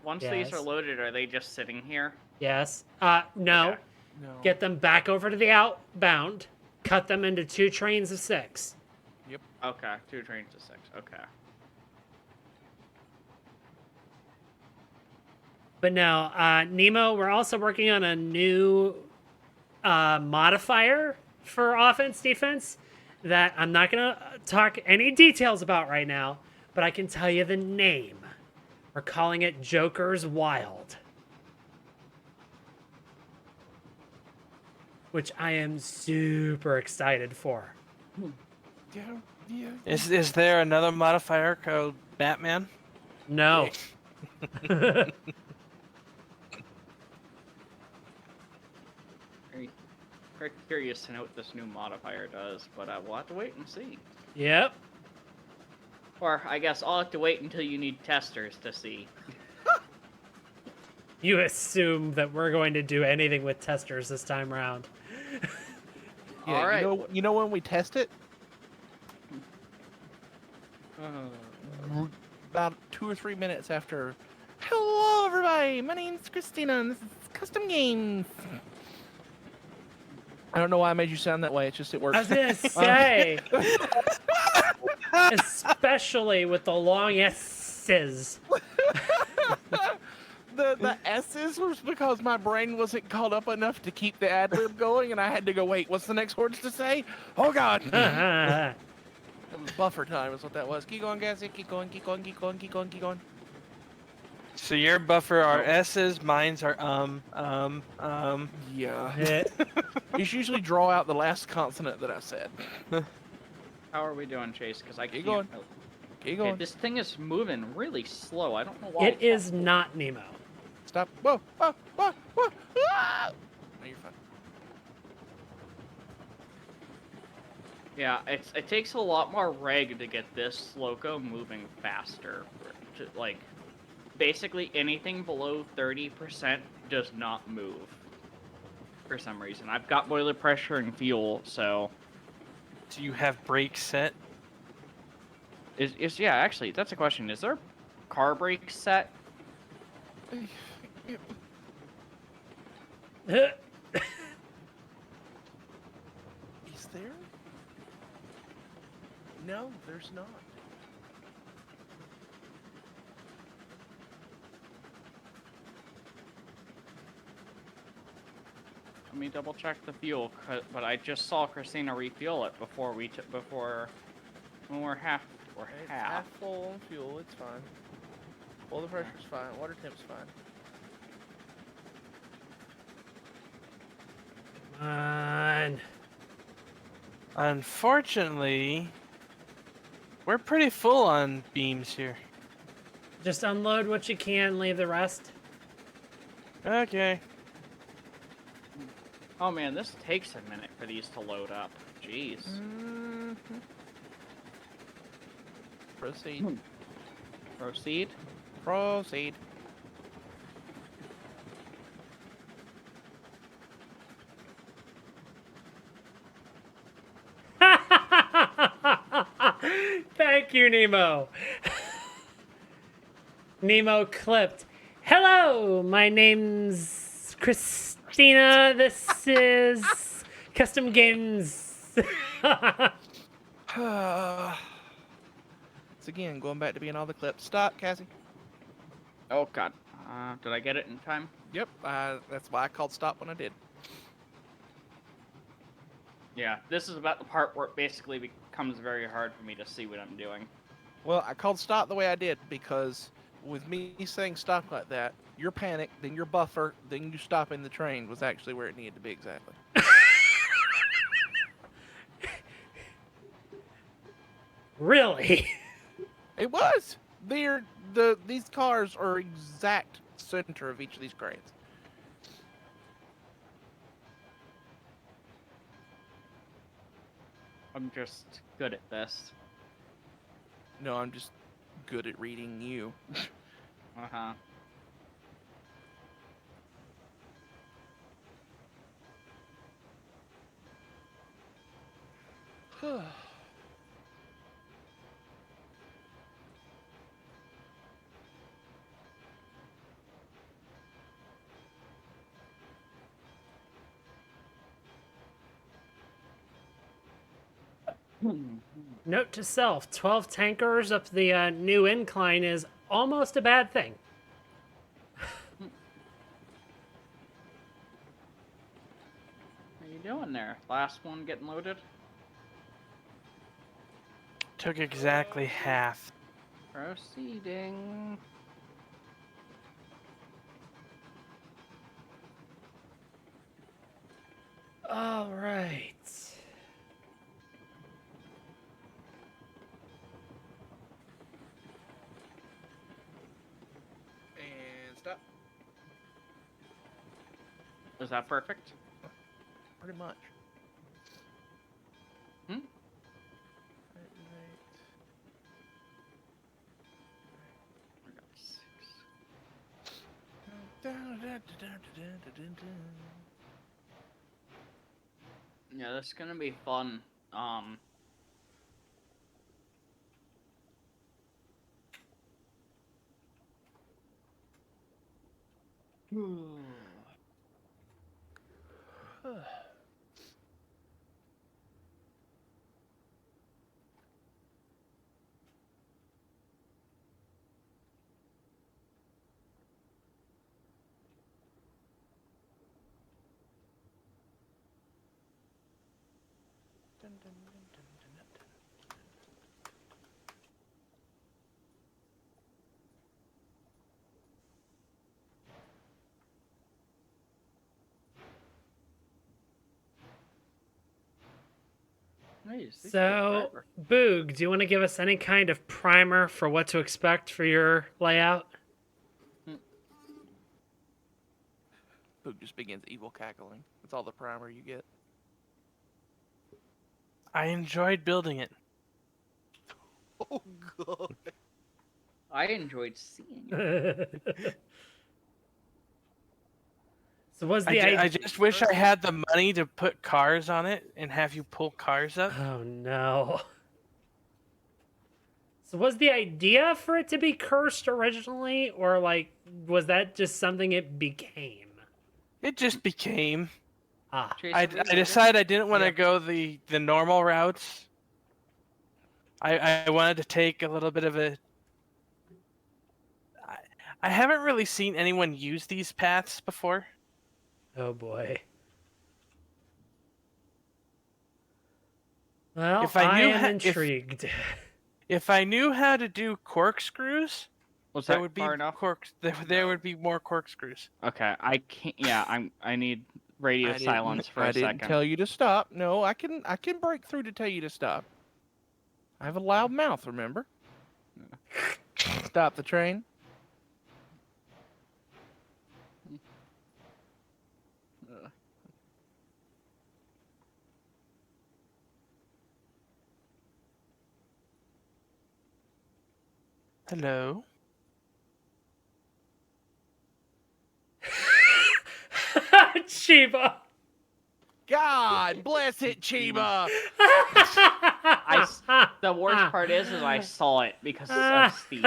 Once these Yes. are loaded, are they just sitting here? Yes. No. Okay. No. Get them back over to the outbound. Cut them into 2 trains of 6. Okay, 2 trains to 6. Okay. But no, Nemo, we're also working on a new modifier for offense defense that I'm not going to talk any details about right now, but I can tell you the name. We're calling it Joker's Wild. Which I am super excited for. Yeah. Is there another modifier called Batman? No. Very curious to know what this new modifier does, but we'll have to wait and see. Yep. Or I guess I'll have to wait until you need testers to see. You assume that we're going to do anything with testers this time around. Yeah, All right. You know when we test it? About 2 or 3 minutes after. Hello, everybody. My name's Christina, and this is Custom Games. I don't know why I made you sound that way. It's just it works. I was gonna say, especially with the long S's. The S's was because my brain wasn't caught up enough to keep the ad lib going, and I had to go, wait, what's the next words to say? Oh, God. It was buffer time, is what that was. Keep going, guys. Keep going, keep going, keep going, keep going, keep going. So your buffer are S's, mine's are Yeah. You should usually draw out the last consonant that I said. How are we doing, Chase? Because I Keep can't. going. Keep Okay, going. this thing is moving really slow. I don't know why. It is not Nemo. Stop. Whoa, whoa, whoa, whoa. Ah! No, you're fine. Yeah, it takes a lot more reg to get this loco moving faster. Like, basically anything below 30% does not move. For some reason. I've got boiler pressure and fuel, so... Do you have brakes set? Yeah, actually, that's a question. Is there car brake set? Is there? No, there's not. Let me double check the fuel, but I just saw Christina refuel it before when we're half It's half full on fuel, it's fine. Boiler pressure's fine, water temp's fine. Come on. Unfortunately, we're pretty full on beams here. Just unload what you can, leave the rest. Okay. Oh man, this takes a minute for these to load up. Jeez. Proceed. Proceed. Proceed. Thank you, Nemo. Nemo clipped. Hello, my name's Christina. This is Custom Games. It's again going back to being all the clips. Stop, Cassie. Oh god. Did I get it in time? Yep, that's why I called stop when I did. Yeah, this is about the part where it basically becomes very hard for me to see what I'm doing. Well, I called stop the way I did because with me saying stop like that, your panic, then your buffer, then you stopping the train was actually where it needed to be exactly. Really? It was. These cars are exact center of each of these cranes. I'm just good at this. No, I'm just good at reading you. Uh-huh. Note to self: 12 tankers up the new incline is almost a bad thing. How you doing there? Last one getting loaded? Took exactly half. Proceeding. All right. And stop. Is that perfect? Pretty much. Hmm? I got 6. Yeah, this is gonna be fun. Nice. So, Boog, do you want to give us any kind of primer for what to expect for your layout? Poop just begins evil cackling. That's all the primer you get. I enjoyed building it. Oh god. I enjoyed seeing it. So was I, the ju- idea? I just wish I had the money to put cars on it and have you pull cars up. Oh no. So was the idea for it to be cursed originally, or like was that just something it became? It just became. Ah, Chase, I are we loaded? decided I didn't want to Yeah. go the normal routes. I wanted to take a little bit of a. I haven't really seen anyone use these paths before. oh boy. Well, If I knew am ha- intrigued. If I knew how to do corkscrews, Was there that would be far enough? there would be more corkscrews. Okay, I can't. Yeah, I need radio silence for I a didn't second. tell you to stop. No, I can break through to tell you to stop. I have a loud mouth, remember? Stop the train. Hello. Chiba. God bless it, Chiba. The worst part is I saw it because of Steam.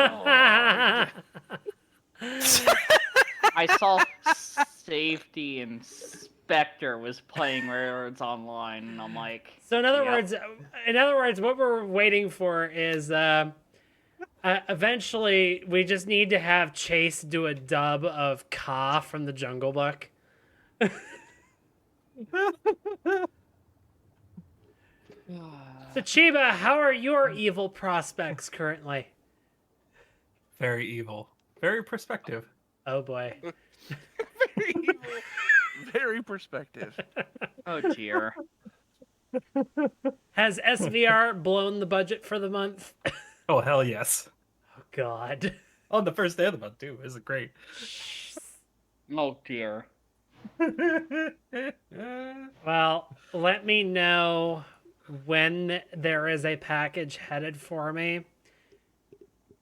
I saw Safety Inspector was playing Railroads Online, and I'm like. So in other yep. words, what we're waiting for is eventually we just need to have Chase do a dub of Ka from the Jungle Book. So Chiba, how are your evil prospects currently? Very evil. Very perspective. Oh boy. Very evil. Very perspective. Oh dear. Has SVR blown the budget for the month? Oh, hell yes. Oh god. On the first day of the month, too. This is great. Oh dear. Well, let me know when there is a package headed for me.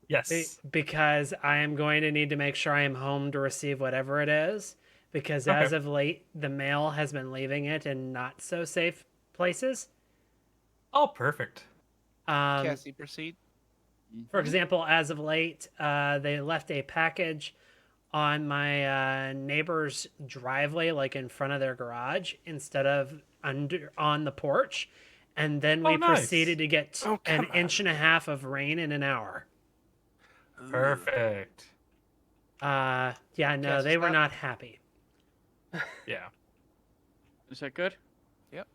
Yes. Because I am going to need to make sure I am home to receive whatever it is. Because as of late, the mail has been leaving it in not so safe places. Oh, perfect. Cassie, proceed. For example, as of late, they left a package on my neighbor's driveway, like in front of their garage, instead of on the porch. And then we proceeded to get an inch and a half of rain in an hour. Perfect. Yeah, no, Cassie, they were stop. not happy. Yeah. Is that good? Yep.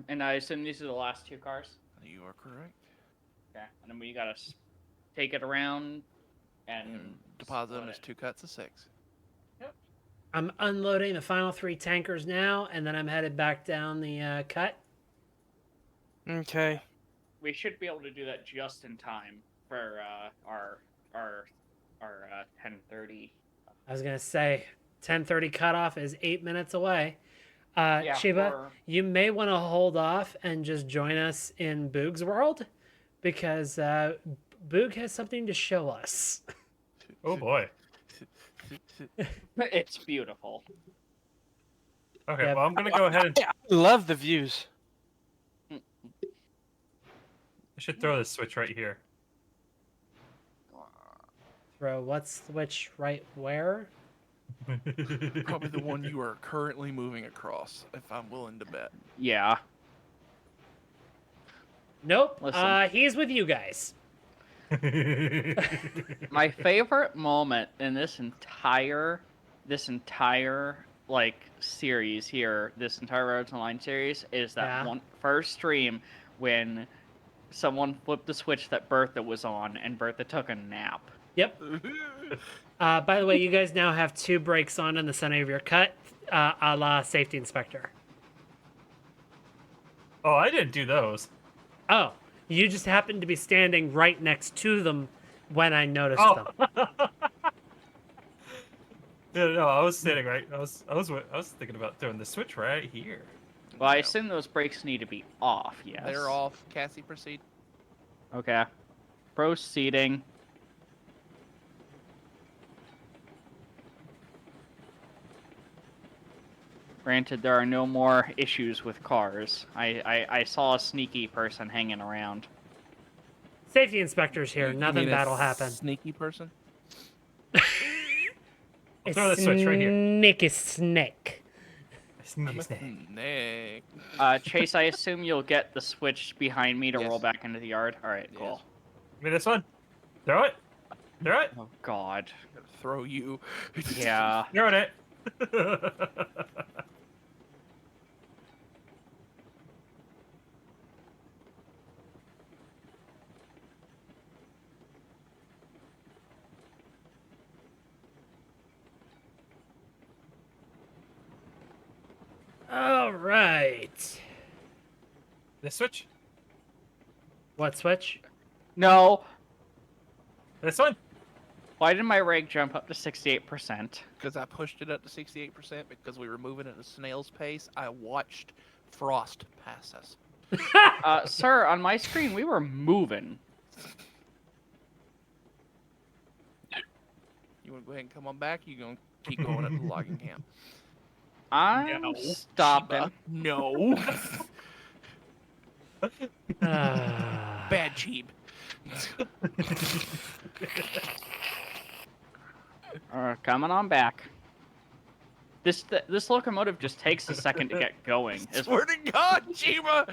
And I assume these are the last two cars? You are correct. Okay. And then we gotta take it around and Deposit them split as it. 2 cuts of 6. I'm unloading the final 3 tankers now, and then I'm headed back down the cut. Okay. We should be able to do that just in time for our 10:30. I was gonna say 10:30 cutoff is 8 minutes away. Yeah, Chiba, or- you may want to hold off and just join us in Boog's world, because Boog has something to show us. Oh, boy. It's beautiful. Okay, Yep. well, I'm going to go ahead and... I love the views. I should throw this switch right here. Throw what switch right where? Probably the one you are currently moving across, if I'm willing to bet. Yeah. Nope. Listen. He's with you guys. My favorite moment in this entire like series here, this entire Roads Online series, is that one first stream when someone flipped the switch that Bertha was on and Bertha took a nap. Yep. By the way, you guys now have 2 brakes on in the center of your cut, a la Safety Inspector. Oh, I didn't do those. Oh, you just happened to be standing right next to them when I noticed them. No, I was standing right. I was thinking about throwing the switch right here. Well, I assume those brakes need to be off, yes. They're off. Cassie, proceed. Okay. Proceeding. Granted, there are no more issues with cars. I saw a sneaky person hanging around. Safety Inspector's here. You Nothing mean a bad will happen. Sneaky person? I'll throw the switch right here. Sneaky snake. I'm a snake. Chase, I assume you'll get the switch behind me to Yes. roll back into the yard? Alright, cool. Give me this one. Throw it. Throw it. Oh, God. I'm gonna throw you. Yeah. Throwing it. All right. This switch. What switch? No! This one. Why did my rig jump up to 68%? Because I pushed it up to 68% because we were moving at a snail's pace. I watched Frost pass us. Sir, on my screen, we were moving. You want to go ahead and come on back? You going to keep going at the logging camp? I'm No. stopping. No. Bad cheap. Coming on back. This locomotive just takes a second to get going. Swear to God, Chiba!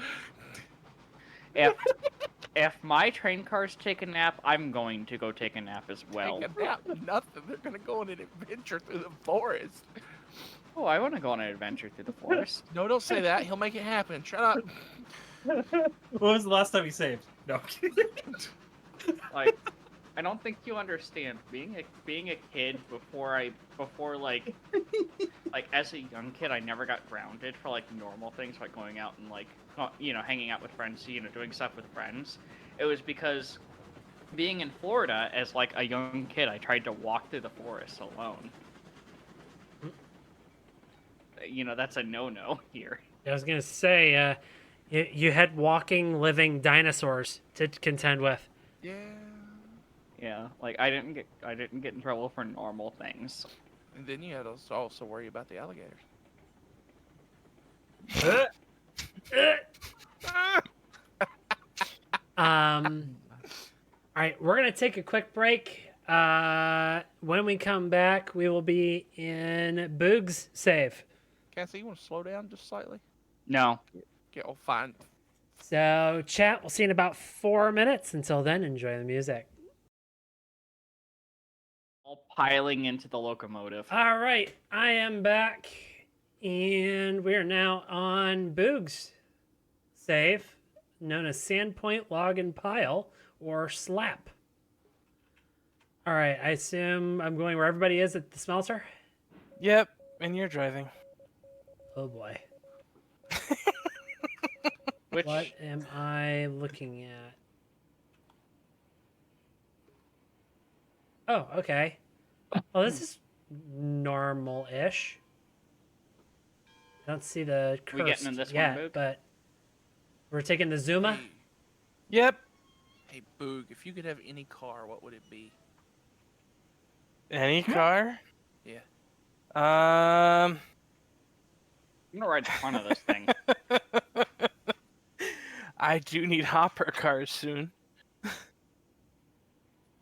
If my train cars take a nap, I'm going to go take a nap as well. Take a nap, nothing. They're gonna go on an adventure through the forest. Oh, I want to go on an adventure through the forest. No, don't say that. He'll make it happen. Shut up. When was the last time you saved? No. Like, I don't think you understand. Being a kid before like as a young kid, I never got grounded for like normal things like going out and like hanging out with friends, doing stuff with friends. It was because being in Florida as like a young kid, I tried to walk through the forest alone. That's a no-no here. I was gonna say, you had walking, living dinosaurs to contend with. Yeah. Yeah, like I didn't get in trouble for normal things. And then you had to also worry about the alligators. All right, we're gonna take a quick break. When we come back, we will be in Boog's save. Cassie, you want to slow down just slightly? No. Okay, I'll find. So, chat, we'll see you in about 4 minutes. Until then, enjoy the music. All piling into the locomotive. All right, I am back, and we are now on Boog's save, known as Sandpoint Log and Pile, or SLAP. All right, I assume I'm going where everybody is at the smelter? Yep, and you're driving. Oh boy. Which What am I looking at? Oh, okay. Well, this is normal-ish. I don't see the We getting cursed in this one, yet, Boog? but we're taking the Zuma. Hey, Yep. hey, Boog, if you could have any car, what would it be? Any car? Yeah. I'm gonna ride the front of this thing. I do need hopper cars soon. I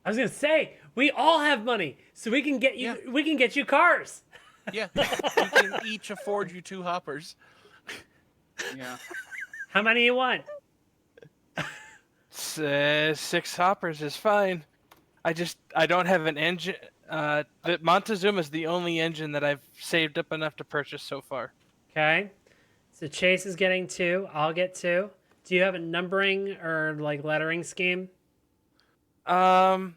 was gonna say we all have money, so we can get you. Yeah. We can get you cars. Yeah, we can each afford you 2 hoppers. Yeah. How many you want? 6 hoppers is fine. I don't have an engine. The Montezuma is the only engine that I've saved up enough to purchase so far. Okay. So Chase is getting 2. I'll get 2. Do you have a numbering or like lettering scheme? I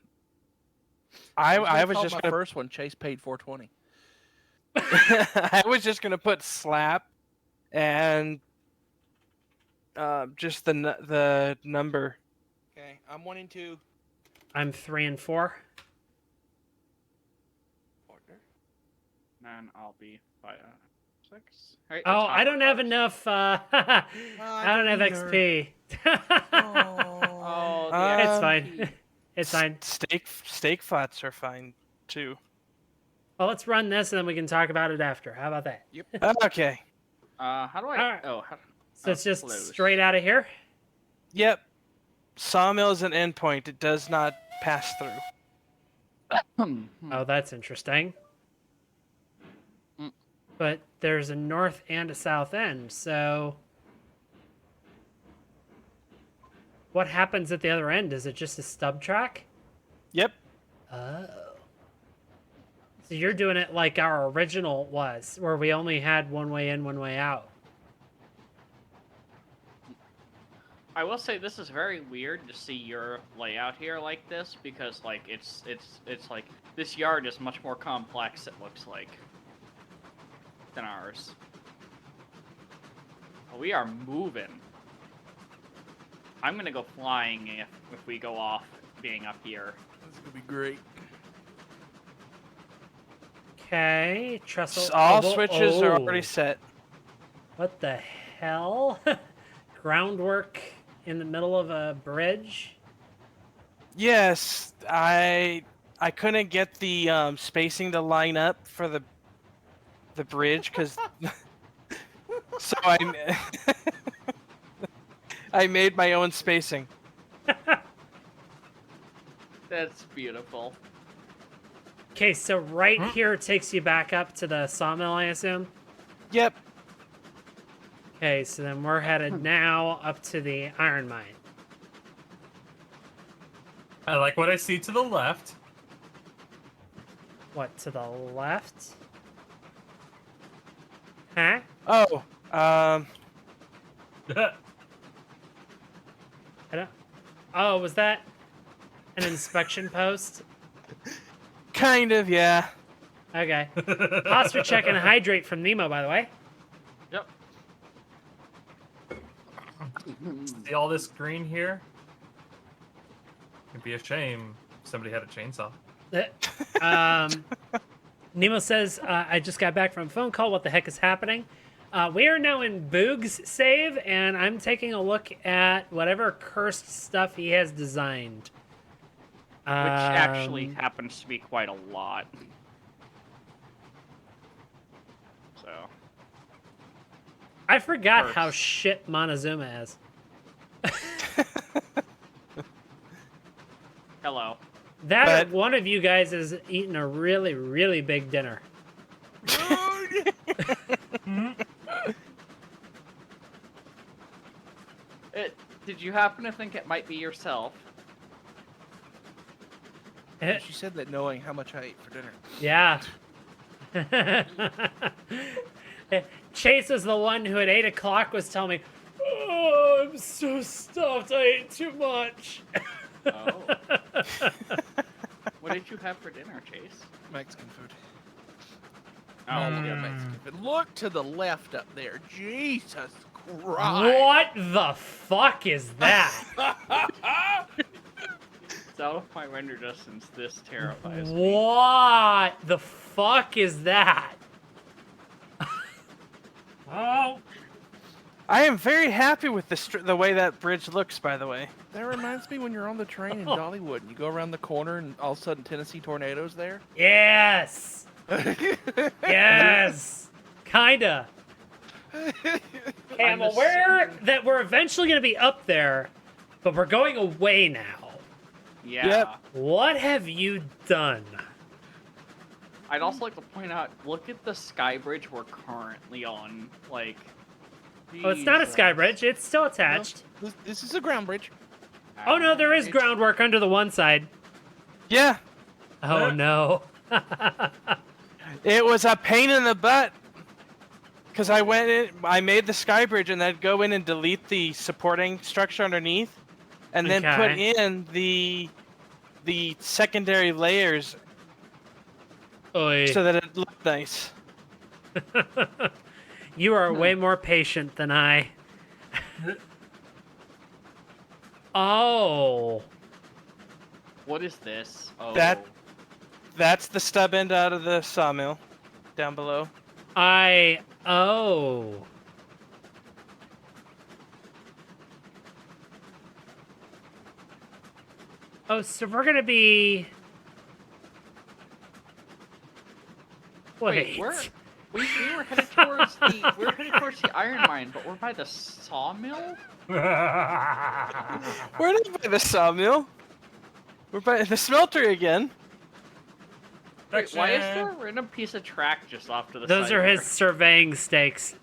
was called just my gonna first one. Chase paid $420. I was just gonna put slap and just the number. Okay, I'm 1 and 2. I'm 3 and 4. Partner. And I'll be 5, 6. Right, Oh, let's I don't have cars. enough. I don't have XP. Oh, the It's Um, fine. It's fine. Steak flats are fine too. Well, let's run this and then we can talk about it after. How about that? Okay. How do I? Alright. Oh, So it's just close. straight out of here. Yep. Sawmill is an endpoint. It does not pass through. Oh, that's interesting. Mm. But there's a north and a south end, so what happens at the other end? Is it just a stub track? Yep. Oh. So you're doing it like our original was, where we only had one way in, one way out. I will say this is very weird to see your layout here like this because like it's like this yard is much more complex. It looks like than ours. We are moving. I'm gonna go flying if we go off being up here. This is gonna be great. Okay, trestle. All oh, switches are oh. already set. What the hell? Groundwork in the middle of a bridge? Yes, I couldn't get the spacing to line up for the bridge because so I made my own spacing. That's beautiful. Okay, so right here takes you back up to the sawmill, I assume? Yep. Okay, so then we're headed now up to the iron mine. I like what I see to the left. What, to the left? Huh? Oh, I don't... Oh, was that an inspection post? kind of, yeah. Okay. Posture check and hydrate from Nemo, by the way. Yep. See all this green here? It'd be a shame if somebody had a chainsaw. Nemo says, I just got back from a phone call. What the heck is happening? We are now in Boog's save, and I'm taking a look at whatever cursed stuff he has designed. Which actually happens to be quite a lot. So. I forgot Cursed. how shit Montezuma is. Hello. That But- or one of you guys is eating a really, really big dinner. Did you happen to think it might be yourself? She said that knowing how much I ate for dinner. Yeah. Chase was the one who at 8 o'clock was telling me, "Oh, I'm so stuffed. I ate too much." Oh. What did you have for dinner, Chase? Mexican food. Oh, Yeah, Mexican food. Look to the left up there. Jesus Christ. What the fuck is that? It's out of my render distance. This terrifies me. What the fuck is that? Oh. I am very happy with the way that bridge looks, by the way. That reminds me when you're on the train in Dollywood and you go around the corner and all of a sudden Tennessee Tornado's there. Yes. Yes. Kinda. Hey, I'm aware that we're eventually going to be up there, but we're going away now. Yeah. Yep. What have you done? I'd also like to point out, look at the sky bridge we're currently on. Like, Oh, it's not a sky Jesus. bridge. It's still attached. No, this is a ground bridge. Oh, no, there is It's- groundwork under the one side. Yeah, Oh, no. it was a pain in the butt. Because I went in, I made the sky bridge and then go in and delete the supporting structure underneath. And then put Okay. in the secondary layers Oy. so that it looked nice. You are way more patient than I. Oh. What is this? Oh. That's the stub end out of the sawmill down below. Oh. Oh, so we're gonna be. Wait. Wait, we were headed towards the iron mine, but we're by the sawmill? We're not by the sawmill. We're by the smelter again. Wait, why is there a random piece of track just off to the Those side are here? his surveying stakes.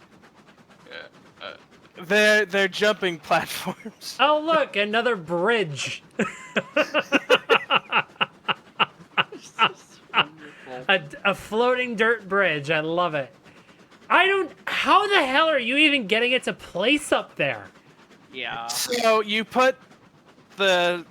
They're jumping platforms. Oh, look, another bridge. It's just wonderful. A floating dirt bridge. I love it. How the hell are you even getting it to place up there? Yeah. So you put the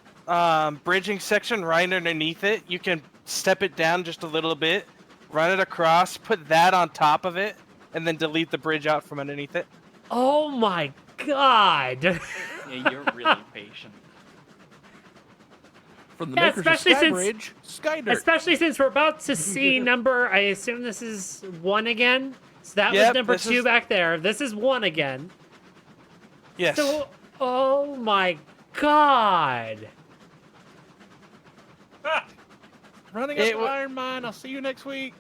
bridging section right underneath it. You can step it down just a little bit, run it across, put that on top of it, and then delete the bridge out from underneath it. Oh my god. Yeah, you're really patient. From the Yeah, makers of especially Sky since- Bridge, Sky Dirt. Especially since we're about to see number, I assume this is 1 again. So that was Yep, number this 2 is- back there. This is 1 again. Yes. So, oh my god. Running up It the wa- iron mine. I'll see you next week.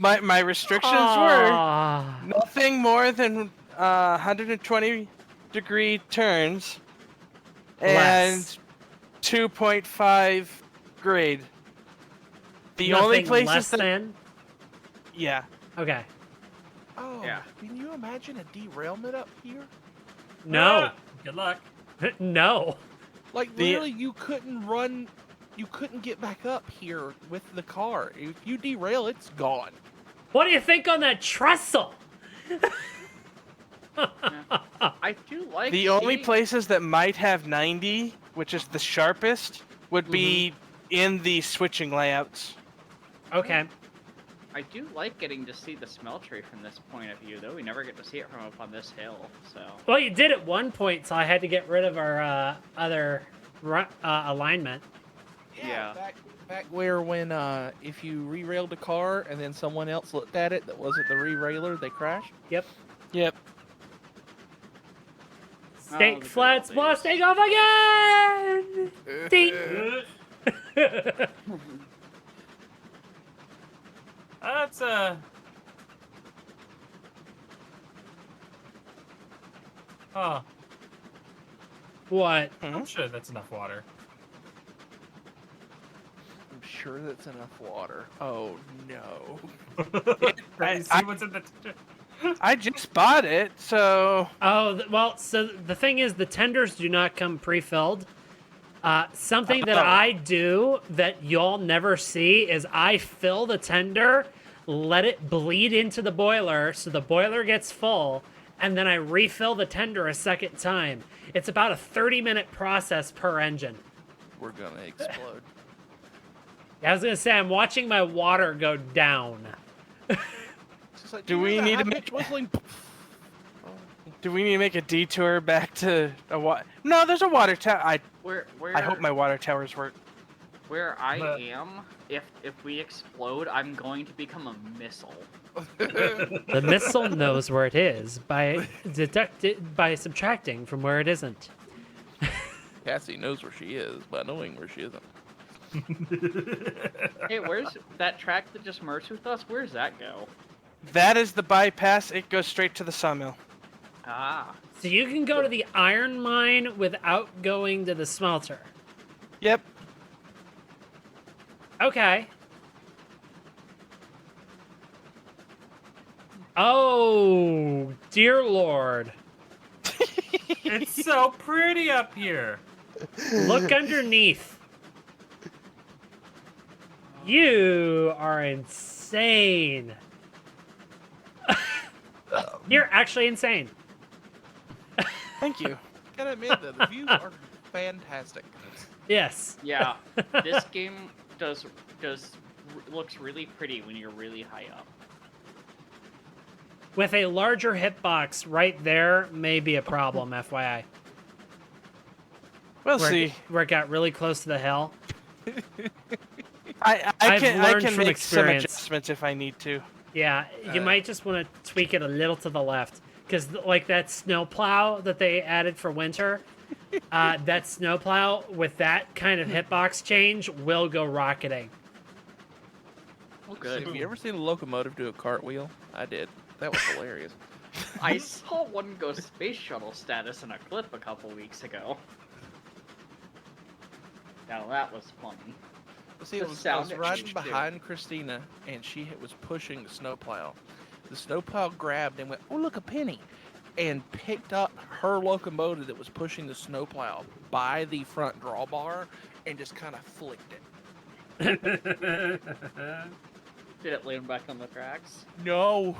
My restrictions were nothing more than 120-degree turns and Less. 2.5 grade. The Nothing only places less that than? yeah. Okay. Oh, Yeah. can you imagine a derailment up here? No. Ah, good luck. No. Like, The- literally, you couldn't run, you couldn't get back up here with the car. If you derail, it's gone. What do you think on that trestle? I do like The only seeing- places that might have 90, which is the sharpest, would be in the switching layouts. Okay. I do like getting to see the smell tree from this point of view, though we never get to see it from up on this hill. So Well, you did at one point, so I had to get rid of our other alignment. Yeah. Back where when if you re-railed a car and then someone else looked at it that wasn't the re-railer, they crashed. Yep. Yep. the State good flats old days. busting off again! Ding! That's Oh, What? I'm sure that's enough water. I'm sure that's enough water. Oh no. Have you seen what's in the? I just bought it, so Oh, well, so the thing is, the tenders do not come pre-filled. Something that Oh. I do that y'all never see is I fill the tender, let it bleed into the boiler so the boiler gets full, and then I refill the tender a second time. It's about a 30-minute process per engine. We're gonna explode. I was gonna say, I'm watching my water go down. It's just like, Do you we hear that need to high-pitched make- whistling? do we need to make a detour back to a water? No, there's a water tower. Where I hope my water towers work. where I But- am, if we explode, I'm going to become a missile. The missile knows where it is by subtracting from where it isn't. Cassie knows where she is by knowing where she isn't. Hey, where's that track that just merged with us? Where's that go? That is the bypass. It goes straight to the sawmill. Ah, So you can go to the iron mine without going to the smelter. Yep. Okay. Oh, dear Lord. It's so pretty up here. Look underneath. You are insane. You're actually insane. Thank you. Gotta admit though, the views are fantastic. Yes. yeah. This game looks really pretty when you're really high up. With a larger hitbox right there may be a problem, FYI. We'll Where see. where it got really close to the hill. I I've can learned make from experience. some adjustments if I need to. Yeah, you might just want to tweak it a little to the left. Because, like, that snowplow that they added for winter, that snowplow with that kind of hitbox change will go rocketing. Oh, good. Have you ever seen a locomotive do a cartwheel? I did. That was hilarious. I saw one go space shuttle status in a clip a couple weeks ago. Now that was funny. See, The I was sound it riding makes, too. behind Christina, and she was pushing the snowplow. The snowplow grabbed and went, "Oh, look, a penny," and picked up her locomotive that was pushing the snowplow by the front drawbar and just kind of flicked it. Did it land back on the tracks? No.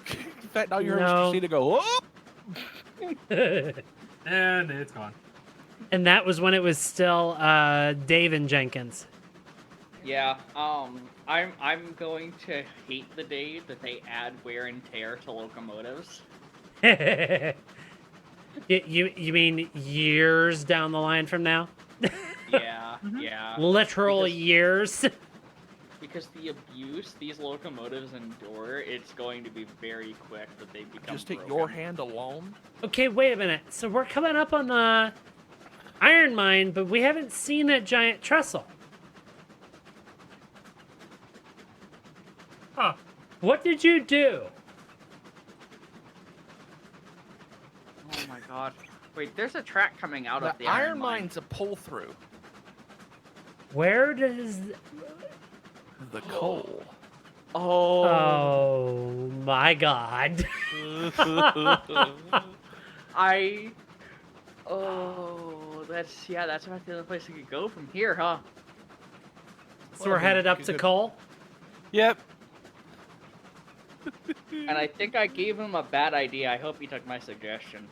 In fact, now you heard No. Christina go, "Oh!" And it's gone. And that was when it was still Dave and Jenkins. Yeah. I'm going to hate the day that they add wear and tear to locomotives. you mean years down the line from now? Yeah, yeah. Literal Because- years. Because the abuse these locomotives endure, it's going to be very quick that they become Just at broken. your hand alone. Okay, wait a minute. So we're coming up on the iron mine, but we haven't seen that giant trestle. What did you do? Oh my god. Wait, there's a track coming out The of the iron mine. mine's a pull through. Where does... The coal. Oh. Oh my god. I. Oh, that's about the only place I could go from here, huh? So Well, we're I mean, headed you up could to go- Cole? Yep. And I think I gave him a bad idea. I hope he took my suggestion.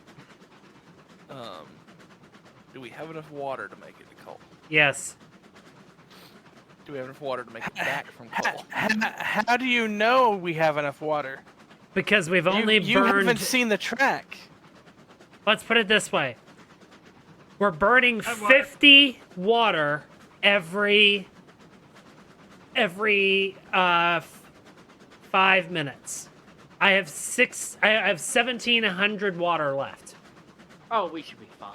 Do we have enough water to make it to coal? Yes. Do we have enough water to make it back from coal? How do you know we have enough water? Because we've only you burned... haven't seen the track. Let's put it this way. We're burning I have water. 50 water every 5 minutes. I have 1,700 water left. Oh, we should be fine.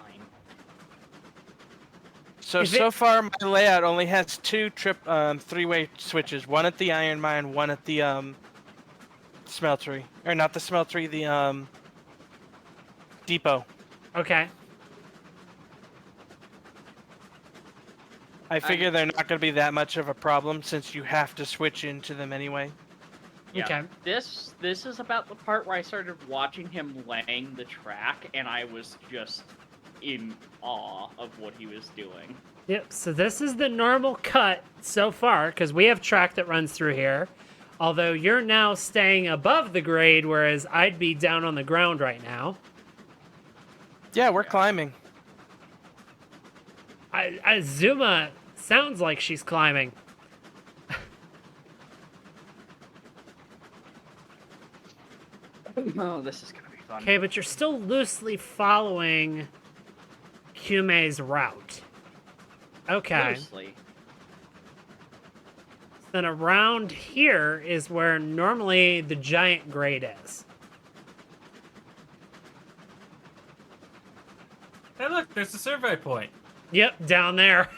So If so it- far my layout only has two three-way switches. One at the iron mine, one at the smeltery. Or not the smeltery, the depot. Okay. I figure they're not going to be that much of a problem since you have to switch into them anyway. Yeah. Okay. This is about the part where I started watching him laying the track, and I was just in awe of what he was doing. Yep, so this is the normal cut so far, because we have track that runs through here. Although you're now staying above the grade, whereas I'd be down on the ground right now. Yeah, we're climbing. Zuma sounds like she's climbing. Oh, this is gonna be fun. Okay, but you're still loosely following Kume's route. Okay. Loosely. Then around here is where normally the giant grade is. Hey, look, there's a survey point. Yep, down there.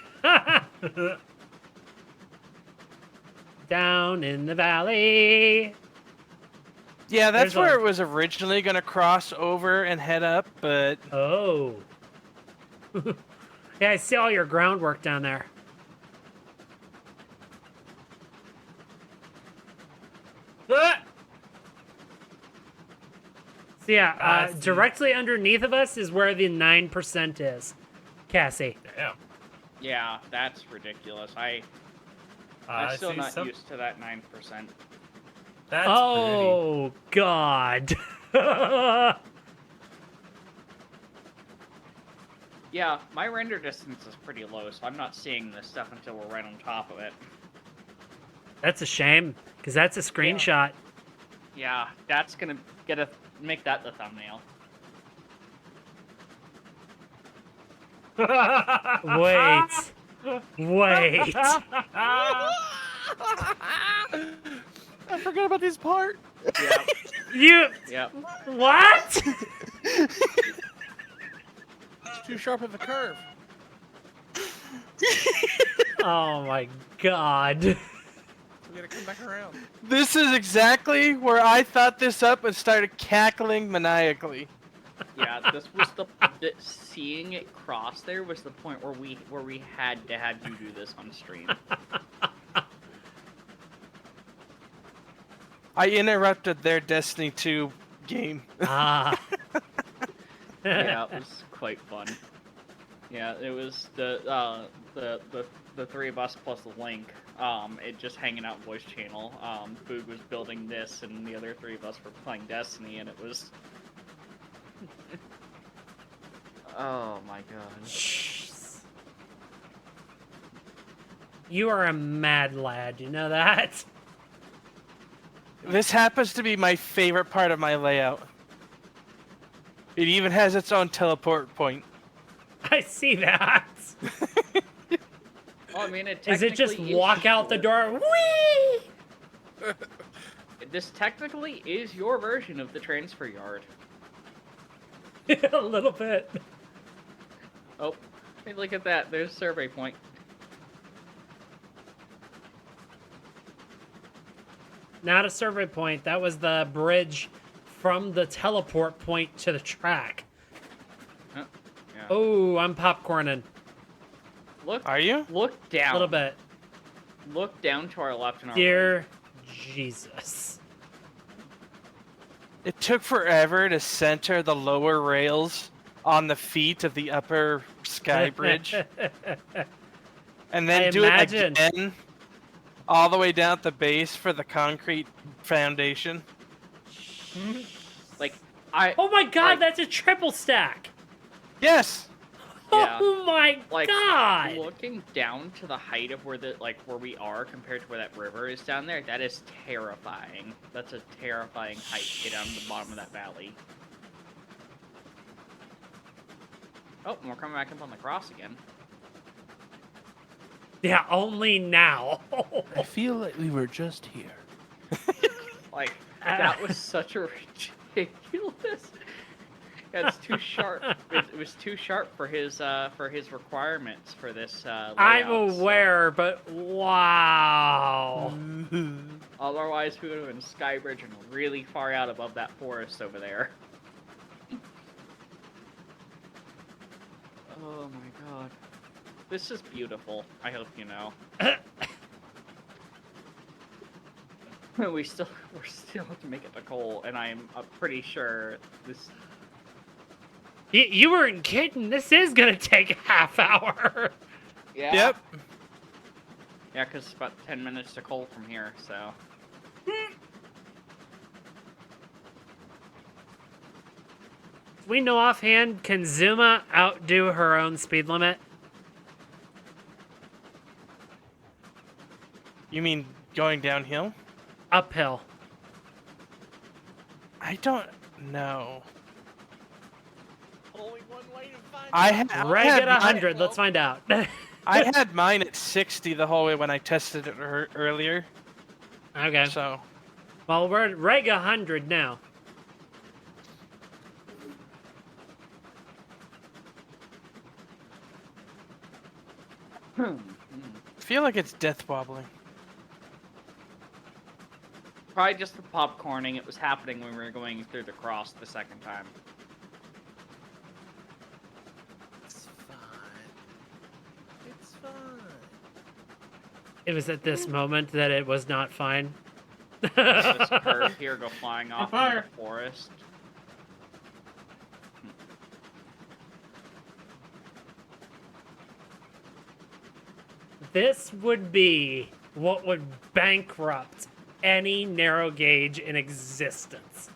Down in the valley. Yeah, that's There's where a- it was originally going to cross over and head up, but Oh. Yeah, I see all your groundwork down there. Ah! So yeah, I see. directly underneath of us is where the 9% is. Cassie. Damn. Yeah, that's ridiculous. I'm I still see not some. used to that 9%. That's pretty. Oh, God. Yeah, my render distance is pretty low, so I'm not seeing this stuff until we're right on top of it. That's a shame, because that's a screenshot. Yeah, that's gonna make that the thumbnail. Wait. Wait. I forgot about this part. Yep, You... yep. What? It's too sharp of a curve. Oh, my God. We gotta come back around. this is exactly where I thought this up and started cackling maniacally. Yeah, this was seeing it cross there was the point where we had to have you do this on stream. I interrupted their Destiny 2 game. Ah. Yeah, it was quite fun. Yeah, it was the three of us plus the Link. It just hanging out voice channel. Boog was building this, and the other three of us were playing Destiny, and it was. Oh my god. Jeez. You are a mad lad, you know that? This happens to be my favorite part of my layout. It even has its own teleport point. I see that. Well, I mean, it Is it just technically walk out the door? Whee! This technically is your version of the transfer yard. A little bit. Oh, hey, look at that. There's a survey point. not a survey point. That was the bridge from the teleport point to the track. Yeah. Oh, I'm popcorning. Look. Are you? Look down. A little bit. Look down to our left and our right. Dear Jesus. It took forever to center the lower rails on the feet of the upper sky bridge. And then I do imagine. it again all the way down at the base for the concrete foundation. Like I. Oh my god, like, that's a triple stack. Yes! Yeah. Oh my Like god. looking down to the height of where where we are compared to where that river is down there, that is terrifying. That's a terrifying height to get down to the bottom of that valley. Oh, and we're coming back up on the cross again. Yeah, only now. I feel like we were just here. Like that was such a ridiculous. Yeah, it's too sharp. It was too sharp for his requirements for this. Layout, I'm so- aware, but wow. Otherwise, we would have been skybridging really far out above that forest over there. Oh my god. This is beautiful. I hope you know. we're still to make it to Cole, and I'm pretty sure this. You weren't kidding. This is gonna take a half hour. Yeah. Yep. Yeah, because it's about 10 minutes to Cole from here, so. We know offhand, can Zuma outdo her own speed limit? You mean going downhill? Uphill. I don't know. Only one way to find I had Reg at mine- 100. Let's find out. I had mine at 60 the whole way when I tested it earlier. Okay. So Well, we're at Reg 100 now. I feel like it's death wobbling. Probably just the popcorning. It was happening when we were going through the cross the second time. It's fine. It's fine. It was at this moment that it was not fine. This curve here go flying off into the forest. This would be what would bankrupt any narrow gauge in existence.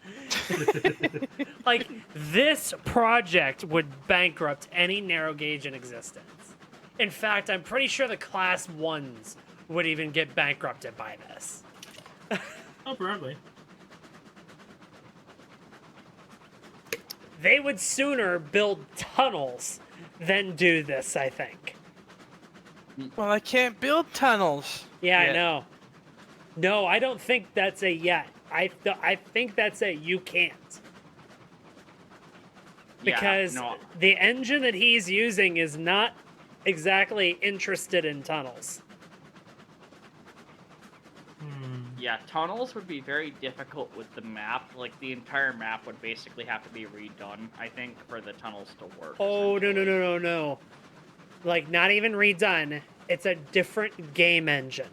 Like, this project would bankrupt any narrow gauge in existence. In fact, I'm pretty sure the class 1s would even get bankrupted by this. Oh, probably. They would sooner build tunnels than do this, I think. Well, I can't build tunnels. Yeah, I yet. know. No, I don't think that's a yet. I think that's a you can't. Because yeah, no, the engine that he's using is not exactly interested in tunnels. yeah, tunnels would be very difficult with the map. Like the entire map would basically have to be redone, I think, for the tunnels to work. Oh, no, no, essentially. no, no, no. Like, not even redone. It's a different game engine.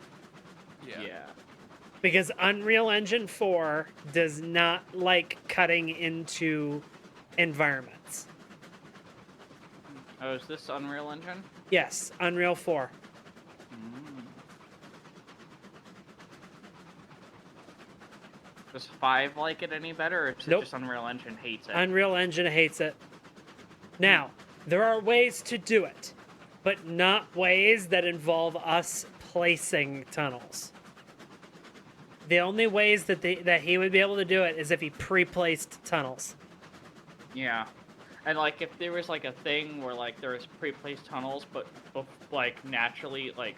Yeah. Because Unreal Engine 4 does not like cutting into environments. Oh, is this Unreal Engine? Yes, Unreal 4. Does 5 like it any better, or is Nope. it just Unreal Engine hates it? Unreal Engine hates it. Now, there are ways to do it, but not ways that involve us placing tunnels. The only ways that he would be able to do it is if he pre-placed tunnels. Yeah. And, like, if there was, like, a thing where, like, there was pre-placed tunnels, but, like, naturally, like,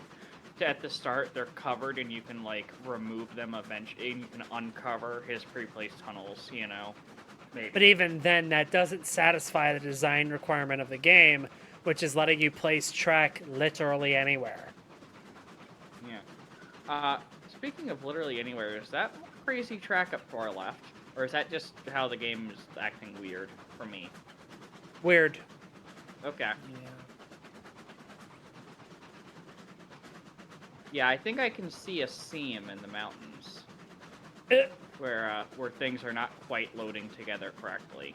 at the start, they're covered, and you can, like, remove them eventually, and you can uncover his pre-placed tunnels, you know? Maybe. But even then, that doesn't satisfy the design requirement of the game, which is letting you place track literally anywhere. Yeah. speaking of literally anywhere, is that crazy track up to our left? Or is that just how the game is acting weird for me? Weird. Okay. Yeah. Yeah, I think I can see a seam in the mountains Eh, where things are not quite loading together correctly.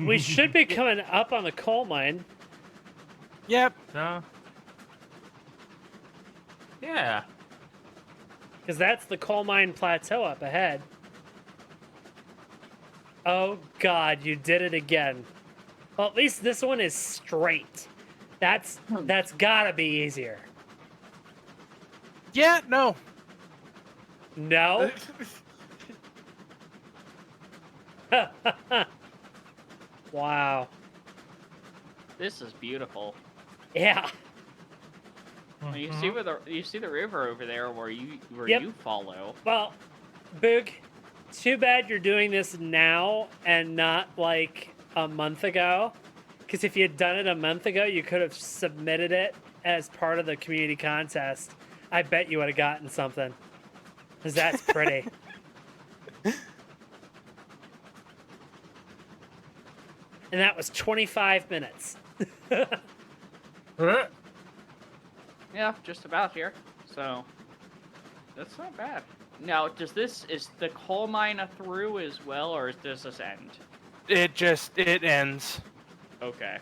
we should be coming up on the coal mine. Yep. No. Yeah. Because that's the coal mine plateau up ahead. Oh god, you did it again. Well, at least this one is straight. That's gotta be easier. Yeah. No. No? Wow. This is beautiful. Yeah. And you see where you see the river over there where Yep. you follow. Well, Boog, too bad you're doing this now and not like a month ago. Because if you had done it a month ago, you could have submitted it as part of the community contest. I bet you would have gotten something. Because that's pretty. And that was 25 minutes. Yeah, just about here. So that's not bad. Now, is the coal mine a through as well, or does this end? It ends. Okay.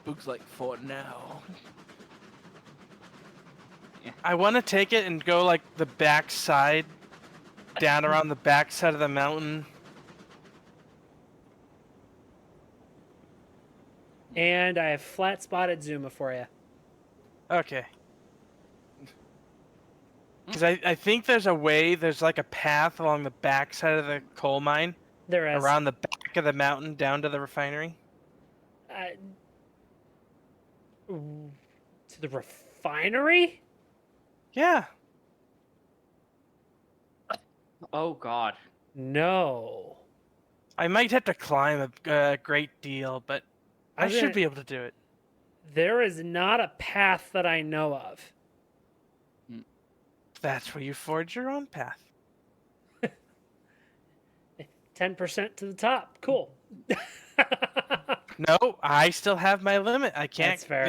Boog's like, for now. I want to take it and go like the back side, down around the back side of the mountain. And I have flat spotted Zuma for you. Okay. Because I think there's like a path along the back side of the coal mine, There is. around the back of the mountain down to the refinery. To the refinery? Yeah. Oh God. No. I might have to climb a great deal, but I I'm should gonna- be able to do it. There is not a path that I know of. That's where you forge your own path. 10% to the top. Cool. No, I still have my limit. I can't. That's fair.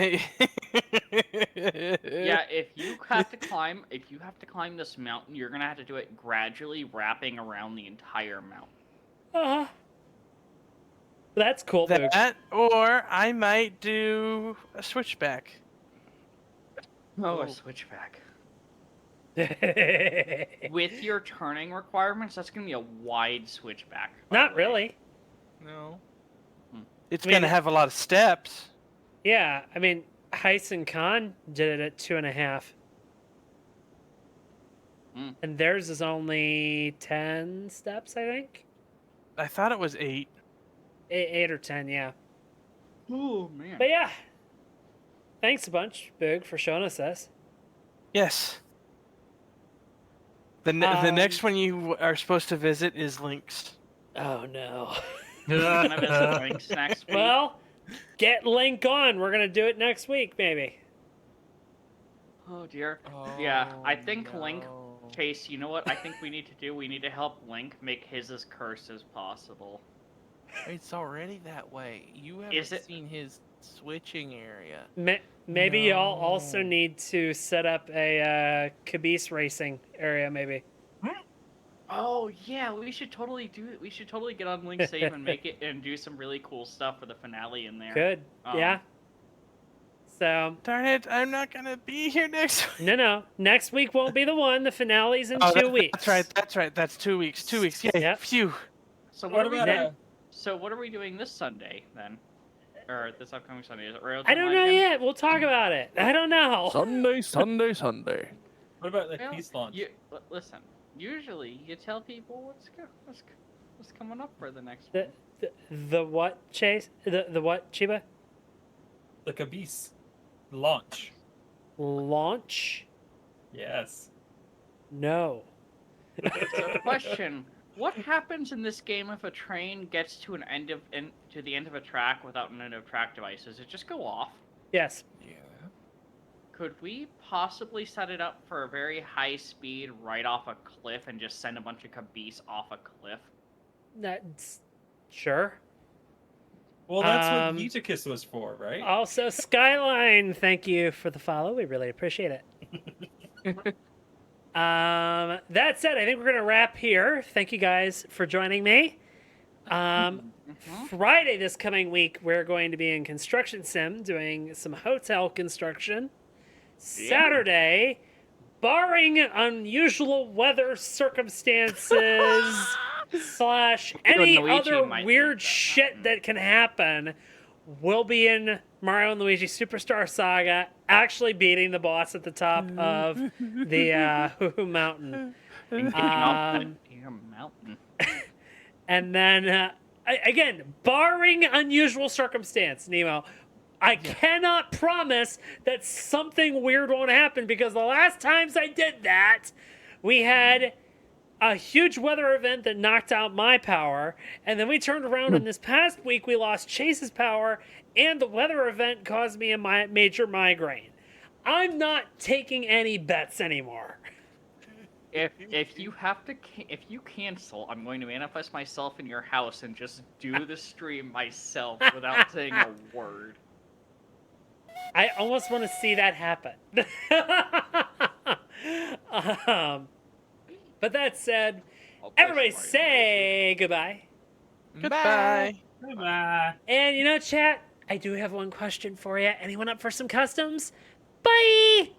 Yeah, if you have to climb this mountain, you're gonna have to do it gradually, wrapping around the entire mountain. Uh-huh. That's cool, Boog. That, or I might do a switchback. Oh, a switchback. With your turning requirements, that's gonna be a wide switchback. by Not the way. really. No. It's I mean, gonna have a lot of steps. Yeah, I mean, Heisen Khan did it at 2.5. And theirs is only 10 steps, I think. I thought it was 8. 8 or 10, yeah. Oh man. But yeah. Thanks a bunch, Boog, for showing us this. Yes. The next one you are supposed to visit is Lynx. Oh, no. Gonna visit Lynx next week. Well, get Link on. We're going to do it next week, maybe. Oh dear. Oh, Yeah, I think Link. no. Chase, you know what I think we need to do? We need to help Link make his as cursed as possible. It's already that way. You Is haven't it- seen his switching area. Maybe y'all also No. need to set up a caboose racing area, maybe. Oh yeah, we should totally do it. We should totally get on Link's save and make it and do some really cool stuff for the finale in there. Good. Yeah. So, Darn it, I'm not gonna be here next week. no. Next week won't be the one. The finale's in 2 weeks. That's right. That's 2 weeks. 2 weeks. Yay. Yep. Phew. So What are we about doing? So what are we doing this Sunday then? Or this upcoming Sunday? Is it Rails I don't Online know again? yet. We'll talk about it. I don't know. Sunday. What about the Well, peace launch? listen. Usually, you tell people what's coming up for the next one. The what, Chase? The what, Chiba? The caboose launch. Launch? Yes. No. So, question: what happens in this game if a train gets to the end of a track without an end of track device? Does it just go off? Yes. Yeah. Could we possibly set it up for a very high speed right off a cliff and just send a bunch of Kabis off a cliff? That's sure. Well, that's Um, what Eutychus was for, right? Also, Skyline, thank you for the follow. We really appreciate it. That said, I think we're gonna wrap here. Thank you guys for joining me. Friday this coming week, we're going to be in Construction Sim doing some hotel construction. Saturday, barring unusual weather circumstances slash any Luigi other might weird leave that shit mountain. that can happen, we'll be in Mario and Luigi Superstar Saga, actually beating the boss at the top of the Hoo-Hoo Mountain. And getting off that damn mountain. And then, again, barring unusual circumstance, Nemo, I cannot promise that something weird won't happen, because the last times I did that, we had a huge weather event that knocked out my power, and then we turned around and this past week we lost Chase's power, and the weather event caused me a major migraine. I'm not taking any bets anymore. If you cancel, I'm going to manifest myself in your house and just do the stream myself without saying a word. I almost want to see that happen. But that said, I'll play everybody some Mario say goodbye. Goodbye. Bye. And chat, I do have one question for you. Anyone up for some customs? Bye!